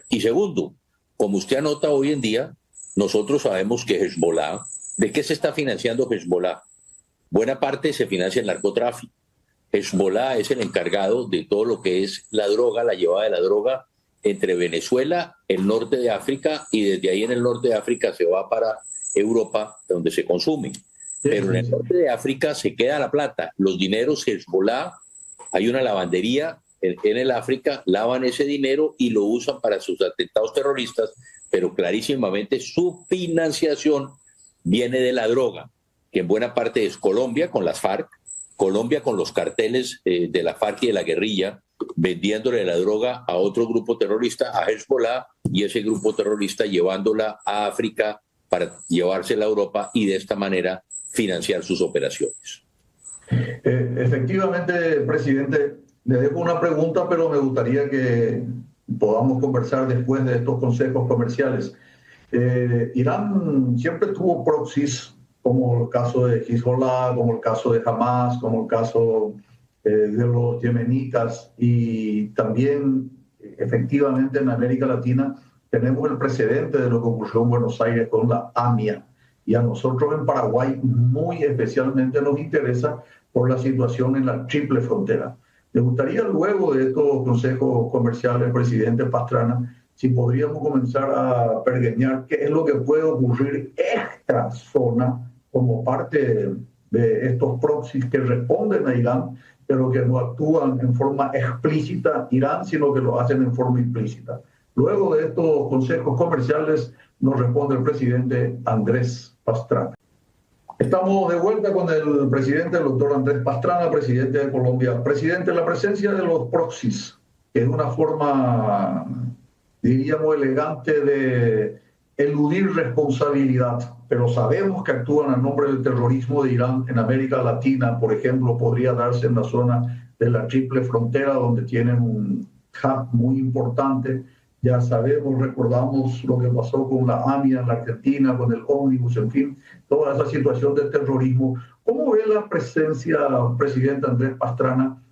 Y segundo, como usted anota hoy en día, nosotros sabemos que Hezbollah, ¿de qué se está financiando Hezbollah? Buena parte se financia el narcotráfico. Hezbollah es el encargado de todo lo que es la droga, la llevada de la droga entre Venezuela, el norte de África, y desde ahí en el norte de África se va para Europa, donde se consume. Pero en el norte de África se queda la plata. Los dineros Hezbollah, hay una lavandería en el África, lavan ese dinero y lo usan para sus atentados terroristas, pero clarísimamente su financiación viene de la droga, que en buena parte es Colombia con las FARC, Colombia con los carteles de la FARC y de la guerrilla, vendiéndole la droga a otro grupo terrorista, a Hezbollah, y ese grupo terrorista llevándola a África para llevársela a Europa y de esta manera financiar sus operaciones. Efectivamente, presidente, le dejo una pregunta, pero me gustaría que podamos conversar después de estos consejos comerciales. Irán siempre tuvo proxies, como el caso de Hezbollah, como el caso de Hamas, como el caso de los yemenitas, y también efectivamente en América Latina tenemos el precedente de lo que ocurrió en Buenos Aires con la AMIA, y a nosotros en Paraguay muy especialmente nos interesa por la situación en la triple frontera. Me gustaría luego de estos consejos comerciales, presidente Pastrana, si podríamos comenzar a pergeñar qué es lo que puede ocurrir extra zona como parte de estos proxies que responden a Irán, pero que no actúan en forma explícita Irán, sino que lo hacen en forma implícita. Luego de estos consejos comerciales nos responde el presidente Andrés Pastrana. Estamos de vuelta con el presidente, el doctor Andrés Pastrana, presidente de Colombia. Presidente, la presencia de los proxies, que es una forma, diríamos, elegante de eludir responsabilidad, pero sabemos que actúan a nombre del terrorismo de Irán en América Latina, por ejemplo, podría darse en la zona de la triple frontera, donde tienen un hub muy importante. Ya sabemos, recordamos lo que pasó con la AMIA en la Argentina, con el ómnibus, en fin, toda esa situación de terrorismo. ¿Cómo ve la presencia, presidente Andrés Pastrana,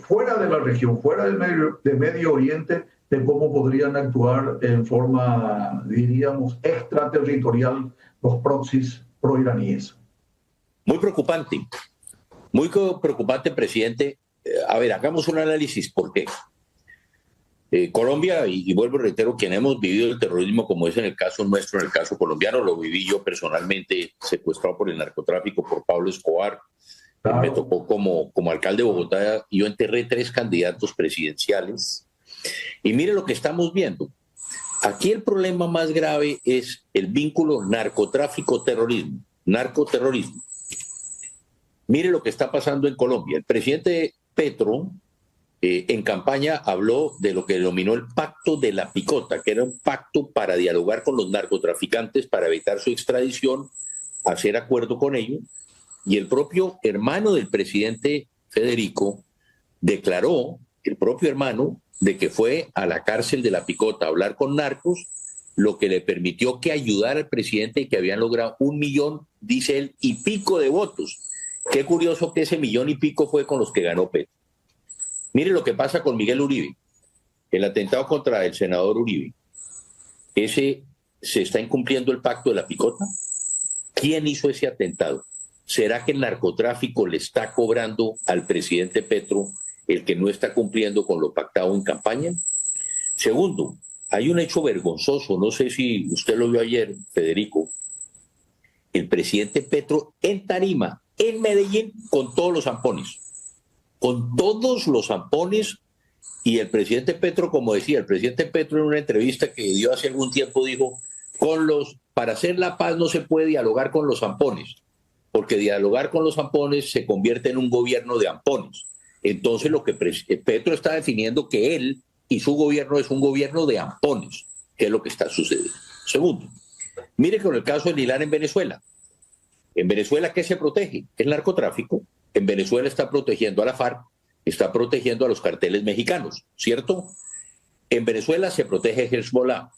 fuera de la región, fuera de Medio Oriente, de cómo podrían actuar en forma, diríamos, extraterritorial los proxies proiraníes? Muy preocupante, presidente. A ver, hagamos un análisis. ¿Por qué? Colombia, y vuelvo y reitero, quien hemos vivido el terrorismo, como es en el caso nuestro, en el caso colombiano, lo viví yo personalmente, secuestrado por el narcotráfico, por Pablo Escobar. Claro. Me tocó como alcalde de Bogotá, yo enterré 3 candidatos presidenciales. Y mire lo que estamos viendo. Aquí el problema más grave es el vínculo narcotráfico-terrorismo, narcoterrorismo. Mire lo que está pasando en Colombia. El presidente Petro, en campaña, habló de lo que denominó el pacto de la picota, que era un pacto para dialogar con los narcotraficantes, para evitar su extradición, hacer acuerdo con ellos. Y el propio hermano del presidente Federico declaró, el propio hermano, de que fue a la cárcel de la picota a hablar con narcos, lo que le permitió que ayudara al presidente y que habían logrado 1 millón, dice él, y pico de votos. Qué curioso que ese 1 millón y pico fue con los que ganó Petro. Mire lo que pasa con Miguel Uribe, el atentado contra el senador Uribe. ¿Se está incumpliendo el pacto de la picota? ¿Quién hizo ese atentado? ¿Será que el narcotráfico le está cobrando al presidente Petro el que no está cumpliendo con lo pactado en campaña? Segundo, hay un hecho vergonzoso, no sé si usted lo vio ayer, Federico. El presidente Petro en Tarima, en Medellín, con todos los zampones. Con todos los zampones, y el presidente Petro, como decía, el presidente Petro en una entrevista que dio hace algún tiempo dijo, para hacer la paz no se puede dialogar con los zampones, porque dialogar con los zampones se convierte en un gobierno de ampones. Entonces lo que Petro está definiendo que él y su gobierno es un gobierno de ampones, que es lo que está sucediendo. Segundo, mire con el caso de Nilán en Venezuela. En Venezuela, ¿qué se protege? El narcotráfico. En Venezuela está protegiendo a la FARC, está protegiendo a los carteles mexicanos, ¿cierto? En Venezuela se protege Hezbollah.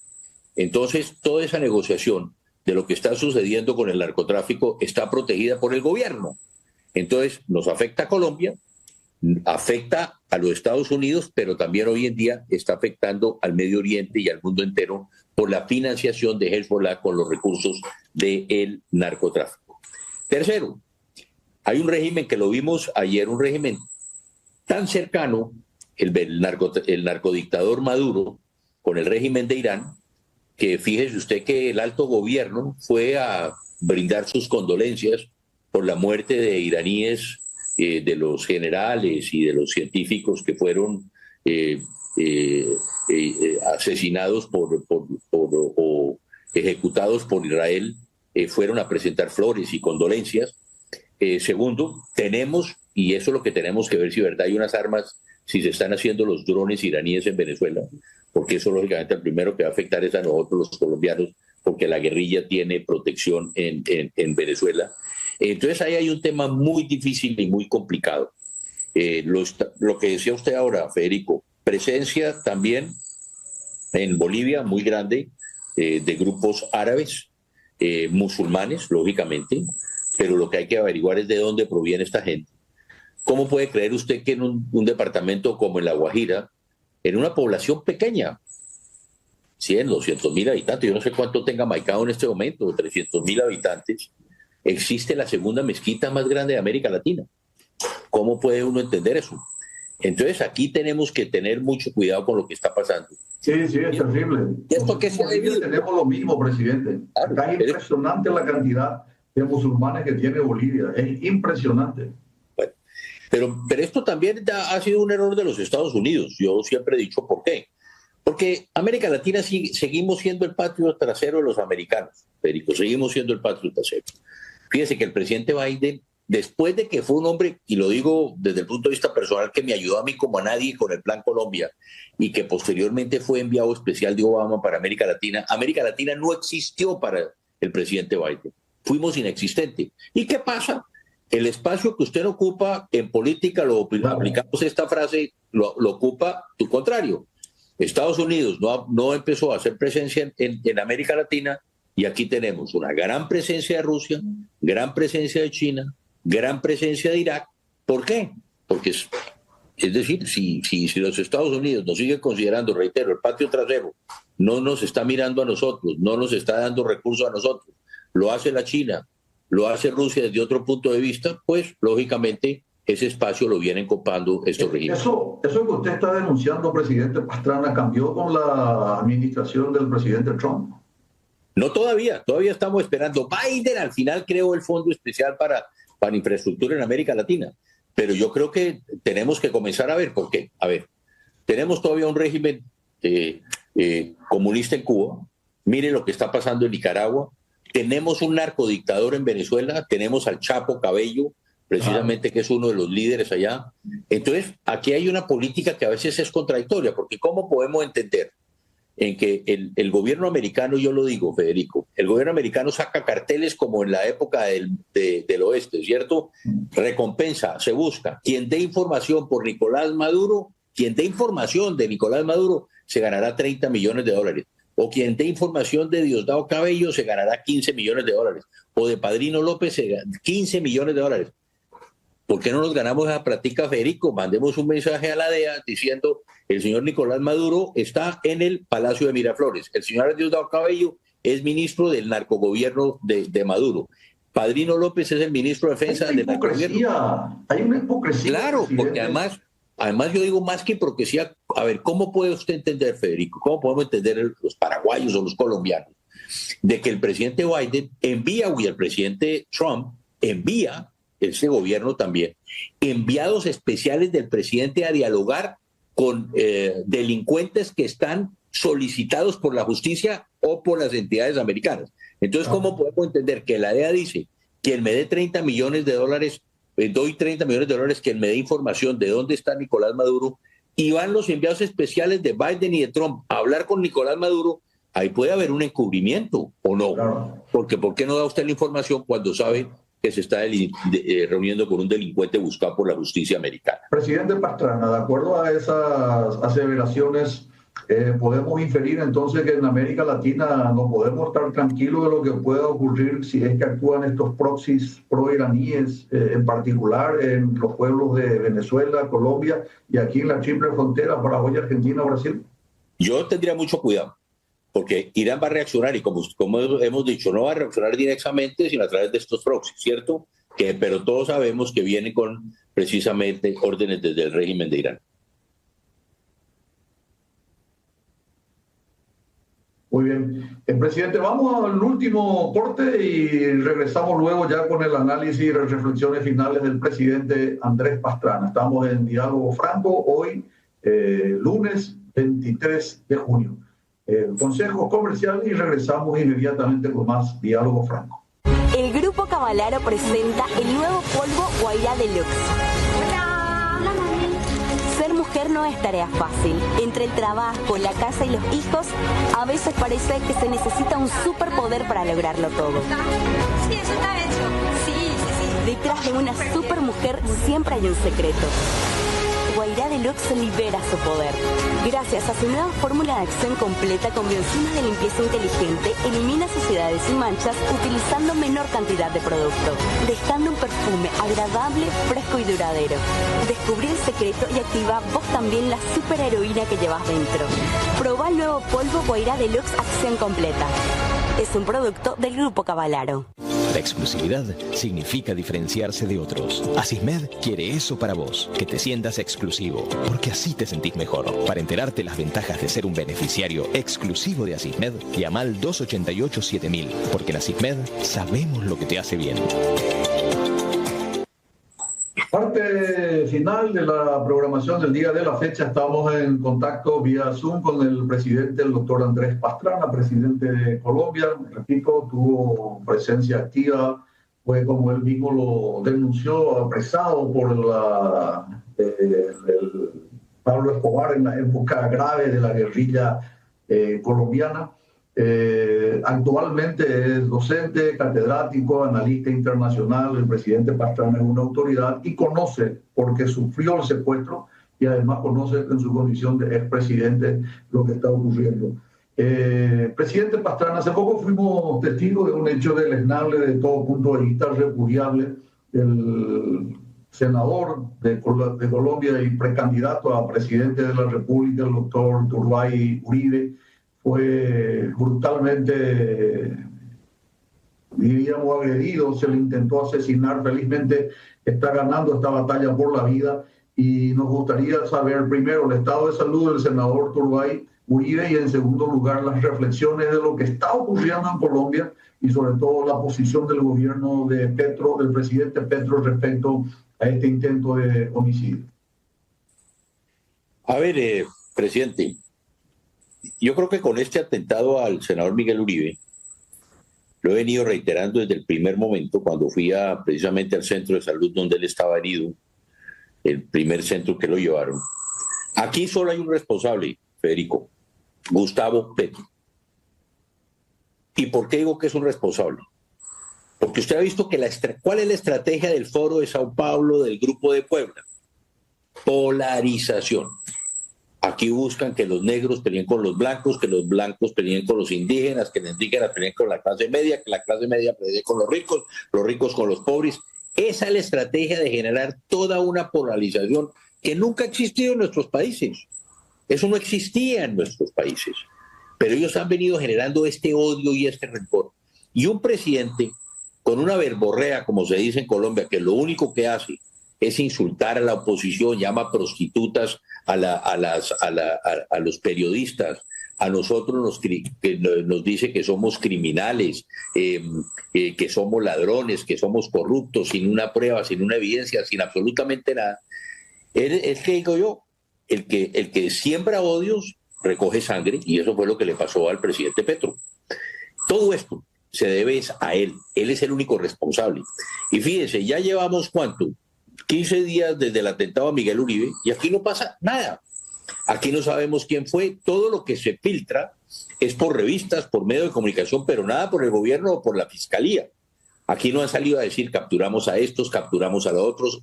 Entonces, toda esa negociación de lo que está sucediendo con el narcotráfico está protegida por el gobierno. Entonces, nos afecta a Colombia, afecta a los Estados Unidos, pero también hoy en día está afectando al Medio Oriente y al mundo entero por la financiación de Hezbollah con los recursos del narcotráfico. Tercero, hay un régimen que lo vimos ayer, un régimen tan cercano, el narcodictador Maduro, con el régimen de Irán, que fíjese usted que el alto gobierno fue a brindar sus condolencias por la muerte de iraníes, de los generales y de los científicos que fueron asesinados o ejecutados por Israel, fueron a presentar flores y condolencias. Segundo, tenemos, y eso es lo que tenemos que ver si verdad, hay unas armas si se están haciendo los drones iraníes en Venezuela, porque eso lógicamente el primero que va a afectar es a nosotros los colombianos, porque la guerrilla tiene protección en Venezuela. Entonces ahí hay un tema muy difícil y muy complicado. Lo que decía usted ahora, Federico, presencia también en Bolivia muy grande de grupos árabes, musulmanes, lógicamente, pero lo que hay que averiguar es de dónde proviene esta gente. ¿Cómo puede creer usted que en un departamento como en La Guajira, en una población pequeña, 100, 200.000 habitantes, yo no sé cuánto tenga Maicao en este momento, 300.000 habitantes, existe la segunda mezquita más grande de América Latina? ¿Cómo puede uno entender eso? Entonces aquí tenemos que tener mucho cuidado con lo que está pasando. Sí, es terrible. ¿Esto qué se ha debido? Tenemos lo mismo, presidente. Acá es impresionante la cantidad de musulmanes que tiene Bolivia. Es impresionante. Bueno, pero esto también ha sido un error de los Estados Unidos. Yo siempre he dicho por qué. Porque América Latina seguimos siendo el patio trasero de los americanos, Federico. Seguimos siendo el patio trasero. Fíjese que el presidente Biden, después de que fue un hombre, y lo digo desde el punto de vista personal, que me ayudó a mí como a nadie con el Plan Colombia, y que posteriormente fue enviado especial de Obama para América Latina no existió para el presidente Biden. Fuimos inexistentes. ¿Y qué pasa? El espacio que usted ocupa en política, aplicamos esta frase, lo ocupa tu contrario. Estados Unidos no empezó a hacer presencia en América Latina, y aquí tenemos una gran presencia de Rusia, gran presencia de China, gran presencia de Irak. ¿Por qué? Porque es decir, si los Estados Unidos nos siguen considerando, reitero, el patio trasero, no nos está mirando a nosotros, no nos está dando recursos a nosotros, lo hace la China, lo hace Rusia desde otro punto de vista, pues lógicamente ese espacio lo vienen copando estos regímenes. Eso que usted está denunciando, presidente Pastrana, ¿cambió con la administración del presidente Trump? No, todavía estamos esperando. Biden al final creó el Fondo Especial para Infraestructura en América Latina, pero yo creo que tenemos que comenzar a ver por qué. A ver, tenemos todavía un régimen comunista en Cuba, mire lo que está pasando en Nicaragua, tenemos un narcodictador en Venezuela, tenemos al Chapo Cabello, precisamente, que es uno de los líderes allá. Entonces, aquí hay una política que a veces es contradictoria, porque ¿cómo podemos entender en que el gobierno americano, yo lo digo, Federico, el gobierno americano saca carteles como en la época del oeste, ¿cierto? Recompensa, se busca. Quien dé información por Nicolás Maduro, quien dé información de Nicolás Maduro, se ganará $30 millones. O quien dé información de Diosdado Cabello, se ganará $15 millones. O de Padrino López, $15 millones. ¿Por qué no nos ganamos esa plática, Federico? Mandemos un mensaje a la DEA diciendo: el señor Nicolás Maduro está en el Palacio de Miraflores. El señor Diosdado Cabello es ministro del narcogobierno de Maduro. Padrino López es el ministro de Defensa del narcogobierno. Hay una hipocresía. Claro, presidente. Porque además yo digo más que hipocresía. A ver, ¿cómo puede usted entender, Federico? ¿Cómo podemos entender los paraguayos o los colombianos de que el presidente Biden envía, y el presidente Trump envía, ese gobierno también, enviados especiales del presidente a dialogar con delincuentes que están solicitados por la justicia o por las entidades americanas? Entonces, ¿cómo podemos entender que la DEA dice: quien me dé $30 millones, doy $30 millones, quien me dé información de dónde está Nicolás Maduro, y van los enviados especiales de Biden y de Trump a hablar con Nicolás Maduro? Ahí puede haber un encubrimiento, ¿o no? Claro. Porque ¿por qué no da usted la información cuando sabe que se está reuniendo con un delincuente buscado por la justicia americana? Presidente Pastrana, de acuerdo a esas aseveraciones, podemos inferir entonces que en América Latina no podemos estar tranquilos de lo que pueda ocurrir si es que actúan estos proxies pro-iraníes, en particular en los pueblos de Venezuela, Colombia y aquí en la triple frontera, Paraguay, Argentina, Brasil. Yo tendría mucho cuidado, porque Irán va a reaccionar, y como hemos dicho, no va a reaccionar directamente, sino a través de estos proxies, ¿cierto? Pero todos sabemos que viene con precisamente órdenes desde el régimen de Irán. Muy bien. Presidente, vamos al último corte y regresamos luego ya con el análisis y las reflexiones finales del presidente Andrés Pastrana. Estamos en Diálogo Franco, hoy, lunes 23 de junio. Consejos comerciales y regresamos inmediatamente con más Diálogo Franco. El Grupo Cavalaro presenta el nuevo polvo Guairá Deluxe. Hola, mami. Ser mujer mujer no es tarea fácil. Entre el trabajo, la casa y los hijos, a veces parece que se necesita un superpoder para lograrlo todo. Sí, eso está hecho. Sí. Detrás de una supermujer siempre hay un secreto. Guairá Deluxe libera su poder. Gracias a su nueva fórmula de acción completa con bioenzimas de limpieza inteligente, elimina suciedades y manchas utilizando menor cantidad de producto, dejando un perfume agradable, fresco y duradero. Descubrí el secreto y activa vos también la superheroína que llevas dentro. Probá el nuevo polvo Guairá Deluxe Acción Completa. Es un producto del Grupo Cavallaro. La exclusividad significa diferenciarse de otros. Asismed quiere eso para vos, que te sientas exclusivo, porque así te sentís mejor. Para enterarte las ventajas de ser un beneficiario exclusivo de Asismed, llama al 288-7000, porque en Asismed sabemos lo que te hace bien. Parte final de la programación del día de la fecha. Estamos en contacto vía Zoom con el presidente, el doctor Andrés Pastrana, presidente de Colombia. Repito, tuvo presencia activa, fue, como él mismo lo denunció, apresado por el Pablo Escobar en la época grave de la guerrilla colombiana. Actualmente es docente, catedrático, analista internacional. El presidente Pastrana es una autoridad y conoce, porque sufrió el secuestro, y además conoce en su condición de expresidente lo que está ocurriendo. Presidente Pastrana, hace poco fuimos testigos de un hecho deleznable de todo punto de vista, repudiable. El senador de Colombia y precandidato a presidente de la República, el doctor Turbay Uribe, fue brutalmente, diríamos, agredido, se le intentó asesinar. Felizmente está ganando esta batalla por la vida, y nos gustaría saber primero el estado de salud del senador Turbay Uribe y en segundo lugar las reflexiones de lo que está ocurriendo en Colombia y sobre todo la posición del gobierno de Petro, del presidente Petro, respecto a este intento de homicidio. A ver, presidente, yo creo que con este atentado al senador Miguel Uribe, lo he venido reiterando desde el primer momento, cuando fui precisamente al centro de salud donde él estaba herido, el primer centro que lo llevaron. Aquí solo hay un responsable, Federico: Gustavo Petro. ¿Y por qué digo que es un responsable? Porque usted ha visto que ¿cuál es la estrategia del Foro de Sao Paulo, del Grupo de Puebla? Polarización. Aquí buscan que los negros peleen con los blancos, que los blancos peleen con los indígenas, que los indígenas peleen con la clase media, que la clase media pelee con los ricos con los pobres. Esa es la estrategia de generar toda una polarización que nunca ha existido en nuestros países. Eso no existía en nuestros países. Pero ellos han venido generando este odio y este rencor. Y un presidente con una verborrea, como se dice en Colombia, que lo único que hace es insultar a la oposición, llama prostitutas a los periodistas, a nosotros nos dice que somos criminales, que somos ladrones, que somos corruptos, sin una prueba, sin una evidencia, sin absolutamente nada. Es que digo yo, el que siembra odios recoge sangre, y eso fue lo que le pasó al presidente Petro. Todo esto se debe a él es el único responsable. Y fíjense, ya llevamos ¿cuánto? 15 días desde el atentado a Miguel Uribe, y aquí no pasa nada. Aquí no sabemos quién fue. Todo lo que se filtra es por revistas, por medios de comunicación, pero nada por el gobierno o por la fiscalía. Aquí no han salido a decir capturamos a estos, capturamos a los otros,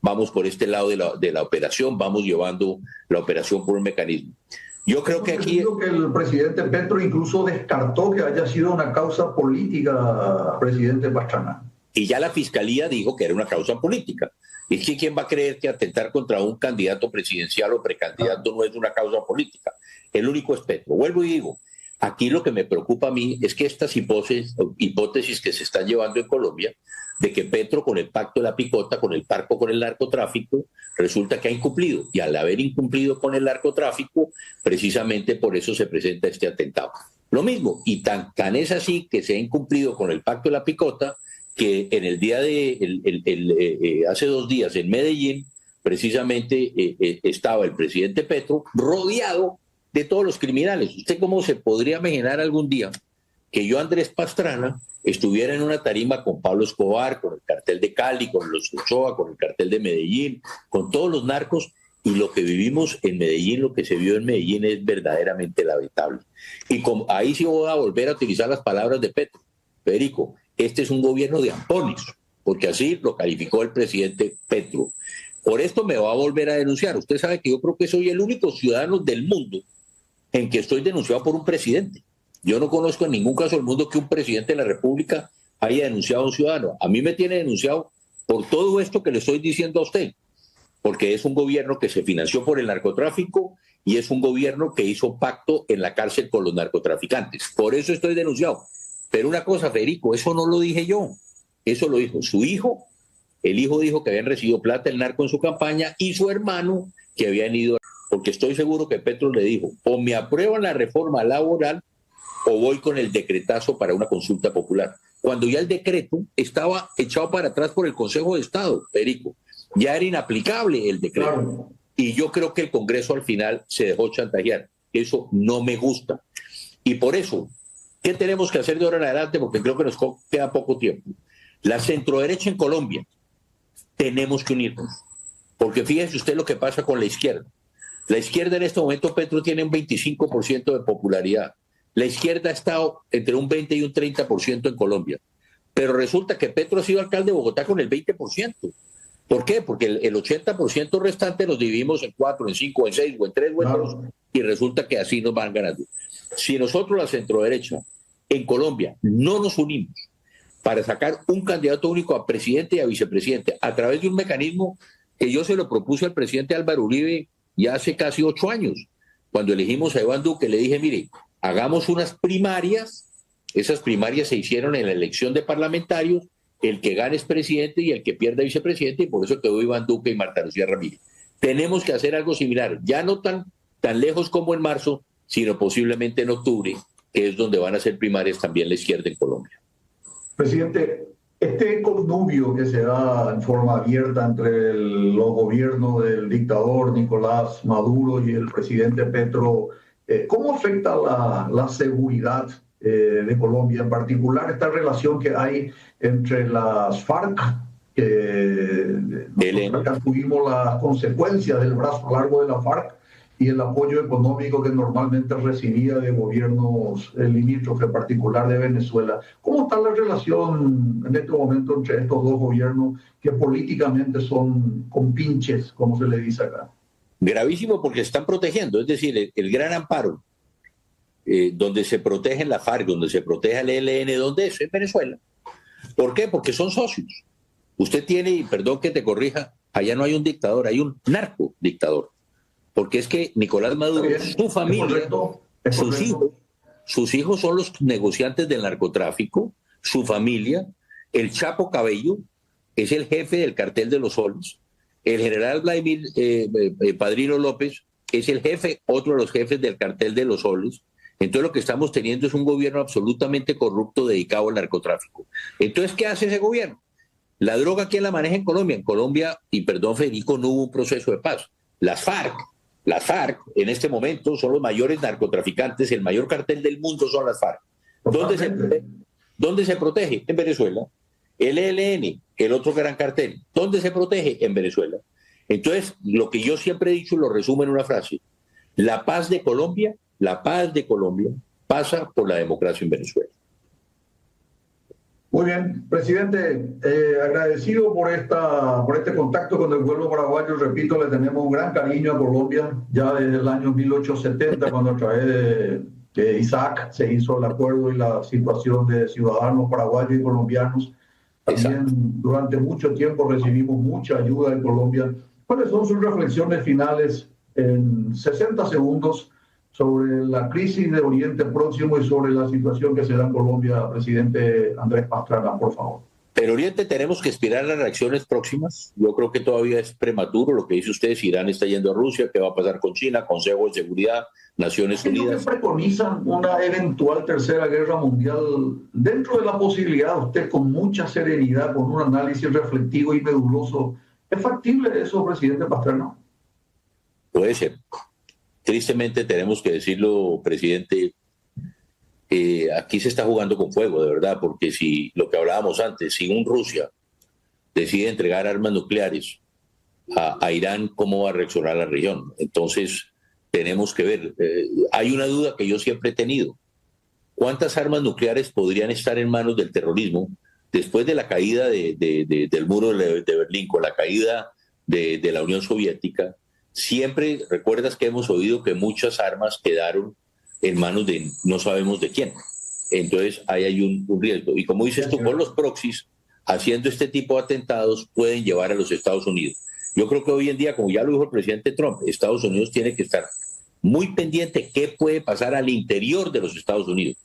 vamos por este lado de la operación, vamos llevando la operación por un mecanismo. Yo creo que aquí... Creo que el presidente Petro incluso descartó que haya sido una causa política, presidente Pastrana. Y ya la fiscalía dijo que era una causa política. ¿Y quién va a creer que atentar contra un candidato presidencial o precandidato no es una causa política? El único es Petro. Vuelvo y digo, aquí lo que me preocupa a mí es que estas hipótesis que se están llevando en Colombia, de que Petro con el pacto de la picota, con el pacto con el narcotráfico, resulta que ha incumplido. Y al haber incumplido con el narcotráfico, precisamente por eso se presenta este atentado. Lo mismo, y tan es así que se ha incumplido con el pacto de la picota, que en el día hace 2 días en Medellín, precisamente estaba el presidente Petro rodeado de todos los criminales. ¿Usted cómo se podría imaginar algún día que yo, Andrés Pastrana, estuviera en una tarima con Pablo Escobar, con el cartel de Cali, con los Ochoa, con el cartel de Medellín, con todos los narcos, Y lo que vivimos en Medellín, lo que se vio en Medellín es verdaderamente lamentable. Y ahí sí voy a volver a utilizar las palabras de Petro. Federico, este es un gobierno de ampones, porque así lo calificó el presidente Petro. Por esto me va a volver a denunciar. Usted sabe que yo creo que soy el único ciudadano del mundo en que estoy denunciado por un presidente. Yo no conozco en ningún caso del mundo que un presidente de la República haya denunciado a un ciudadano. A mí me tiene denunciado por todo esto que le estoy diciendo a usted, porque es un gobierno que se financió por el narcotráfico y es un gobierno que hizo pacto en la cárcel con los narcotraficantes. Por eso estoy denunciado. Pero una cosa, Federico, eso no lo dije yo, eso lo dijo su hijo. El hijo dijo que habían recibido plata del narco en su campaña y su hermano que habían ido, porque estoy seguro que Petro le dijo, o me aprueban la reforma laboral o voy con el decretazo para una consulta popular. Cuando ya el decreto estaba echado para atrás por el Consejo de Estado, Federico, ya era inaplicable el decreto. Claro. Y yo creo que el Congreso al final se dejó chantajear. Eso no me gusta. Y por eso, ¿qué tenemos que hacer de ahora en adelante? Porque creo que nos queda poco tiempo. La centroderecha en Colombia, tenemos que unirnos. Porque fíjese usted lo que pasa con la izquierda. La izquierda en este momento, Petro, tiene un 25% de popularidad. La izquierda ha estado entre un 20 y un 30% en Colombia. Pero resulta que Petro ha sido alcalde de Bogotá con el 20%. ¿Por qué? Porque el 80% restante los dividimos en 4, en 5, en 6, o en 3, o en 2, y resulta que así nos van ganando. Si nosotros, la centroderecha, en Colombia, no nos unimos para sacar un candidato único a presidente y a vicepresidente a través de un mecanismo que yo se lo propuse al presidente Álvaro Uribe ya hace casi 8 años, cuando elegimos a Iván Duque, le dije, mire, hagamos unas primarias, esas primarias se hicieron en la elección de parlamentarios, el que gane es presidente y el que pierda vicepresidente, y por eso quedó Iván Duque y Marta Lucía Ramírez. Tenemos que hacer algo similar, ya no tan lejos como en marzo, sino posiblemente en octubre, que es donde van a ser primarias también la izquierda en Colombia. Presidente, este connubio que se da en forma abierta entre los gobiernos del dictador Nicolás Maduro y el presidente Petro, ¿cómo afecta la seguridad de Colombia, en particular esta relación que hay entre las FARC, que nosotros tuvimos las consecuencias del brazo largo de la FARC, y el apoyo económico que normalmente recibía de gobiernos limítrofes, en particular de Venezuela? ¿Cómo está la relación en este momento entre estos dos gobiernos que políticamente son compinches, como se le dice acá? Gravísimo, porque están protegiendo, es decir, el gran amparo donde se protege la FARC, donde se protege el ELN, ¿dónde es? En Venezuela. ¿Por qué? Porque son socios. Usted tiene, y perdón que te corrija, allá no hay un dictador, hay un narcodictador. Porque es que Nicolás Maduro, su familia, sus hijos son los negociantes del narcotráfico, su familia, el Chapo Cabello es el jefe del cartel de los soles, el general Vladimir Padrino López es el jefe, otro de los jefes del cartel de los soles. Entonces lo que estamos teniendo es un gobierno absolutamente corrupto dedicado al narcotráfico. Entonces, ¿qué hace ese gobierno? La droga, ¿quién la maneja en Colombia? En Colombia, y perdón Federico, no hubo un proceso de paz. Las FARC en este momento son los mayores narcotraficantes, el mayor cartel del mundo son las FARC. ¿Dónde se protege? En Venezuela. El ELN, el otro gran cartel, ¿dónde se protege? En Venezuela. Entonces, lo que yo siempre he dicho lo resumo en una frase. La paz de Colombia pasa por la democracia en Venezuela. Muy bien, presidente, agradecido por este contacto con el pueblo paraguayo. Repito, le tenemos un gran cariño a Colombia, ya desde el año 1870, cuando a través de Isaac se hizo el acuerdo y la situación de ciudadanos paraguayos y colombianos. También durante mucho tiempo recibimos mucha ayuda de Colombia. ¿Cuáles son sus reflexiones finales en 60 segundos sobre la crisis de Oriente Próximo y sobre la situación que se da en Colombia, presidente Andrés Pastrana, por favor? En Oriente tenemos que esperar las reacciones próximas. Yo creo que todavía es prematuro lo que dice usted. Si Irán está yendo a Rusia, ¿qué va a pasar con China? Consejo de Seguridad, Naciones Unidas. ¿Qué preconizan una eventual tercera guerra mundial? Dentro de la posibilidad, usted con mucha serenidad, con un análisis reflectivo y meduloso, ¿es factible eso, presidente Pastrana? Puede ser. Tristemente tenemos que decirlo, presidente, aquí se está jugando con fuego, de verdad, porque si lo que hablábamos antes, si un Rusia decide entregar armas nucleares, a Irán, cómo va a reaccionar la región. Entonces, tenemos que ver. Hay una duda que yo siempre he tenido. ¿Cuántas armas nucleares podrían estar en manos del terrorismo después de la caída del muro de Berlín, con la caída de la Unión Soviética? Siempre recuerdas que hemos oído que muchas armas quedaron en manos de no sabemos de quién. Entonces ahí hay un riesgo. Y como dices tú, con los proxies, haciendo este tipo de atentados, pueden llevar a los Estados Unidos. Yo creo que hoy en día, como ya lo dijo el presidente Trump, Estados Unidos tiene que estar muy pendiente qué puede pasar al interior de los Estados Unidos.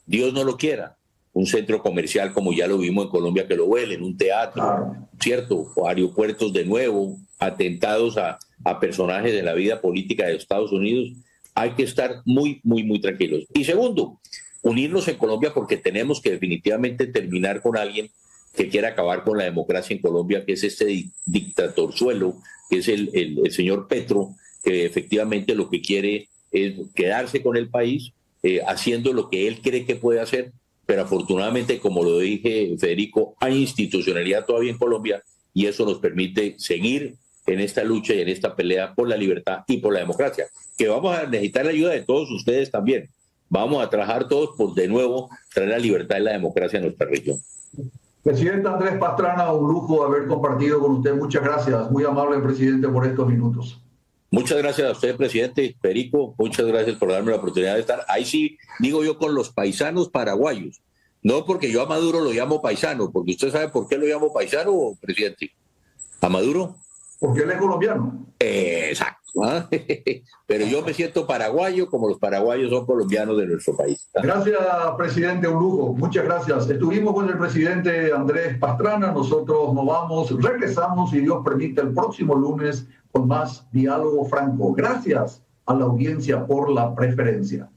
Dios no lo quiera. Un centro comercial como ya lo vimos en Colombia que lo vuelen, un teatro, ¿cierto? O aeropuertos de nuevo, atentados a personajes de la vida política de Estados Unidos. Hay que estar muy, muy, muy tranquilos. Y segundo, unirnos en Colombia porque tenemos que definitivamente terminar con alguien que quiera acabar con la democracia en Colombia, que es este dictatorzuelo, que es el señor Petro, que efectivamente lo que quiere es quedarse con el país, haciendo lo que él cree que puede hacer, pero afortunadamente, como lo dije, Federico, hay institucionalidad todavía en Colombia y eso nos permite seguir en esta lucha y en esta pelea por la libertad y por la democracia, que vamos a necesitar la ayuda de todos ustedes también. Vamos a trabajar todos por, de nuevo, traer la libertad y la democracia a nuestra región. Presidente Andrés Pastrana, un lujo haber compartido con usted. Muchas gracias. Muy amable, presidente, por estos minutos. Muchas gracias a usted, presidente Federico. Muchas gracias por darme la oportunidad de estar. Ahí sí, digo yo, con los paisanos paraguayos. No porque yo a Maduro lo llamo paisano, porque usted sabe por qué lo llamo paisano, presidente. ¿A Maduro? Porque él es colombiano. Exacto. ¿Eh? Pero yo me siento paraguayo como los paraguayos son colombianos de nuestro país. Gracias, presidente, un lujo. Muchas gracias. Estuvimos con el presidente Andrés Pastrana. Nosotros nos vamos, regresamos, si Dios permite, el próximo lunes con más Diálogo Franco. Gracias a la audiencia por la preferencia.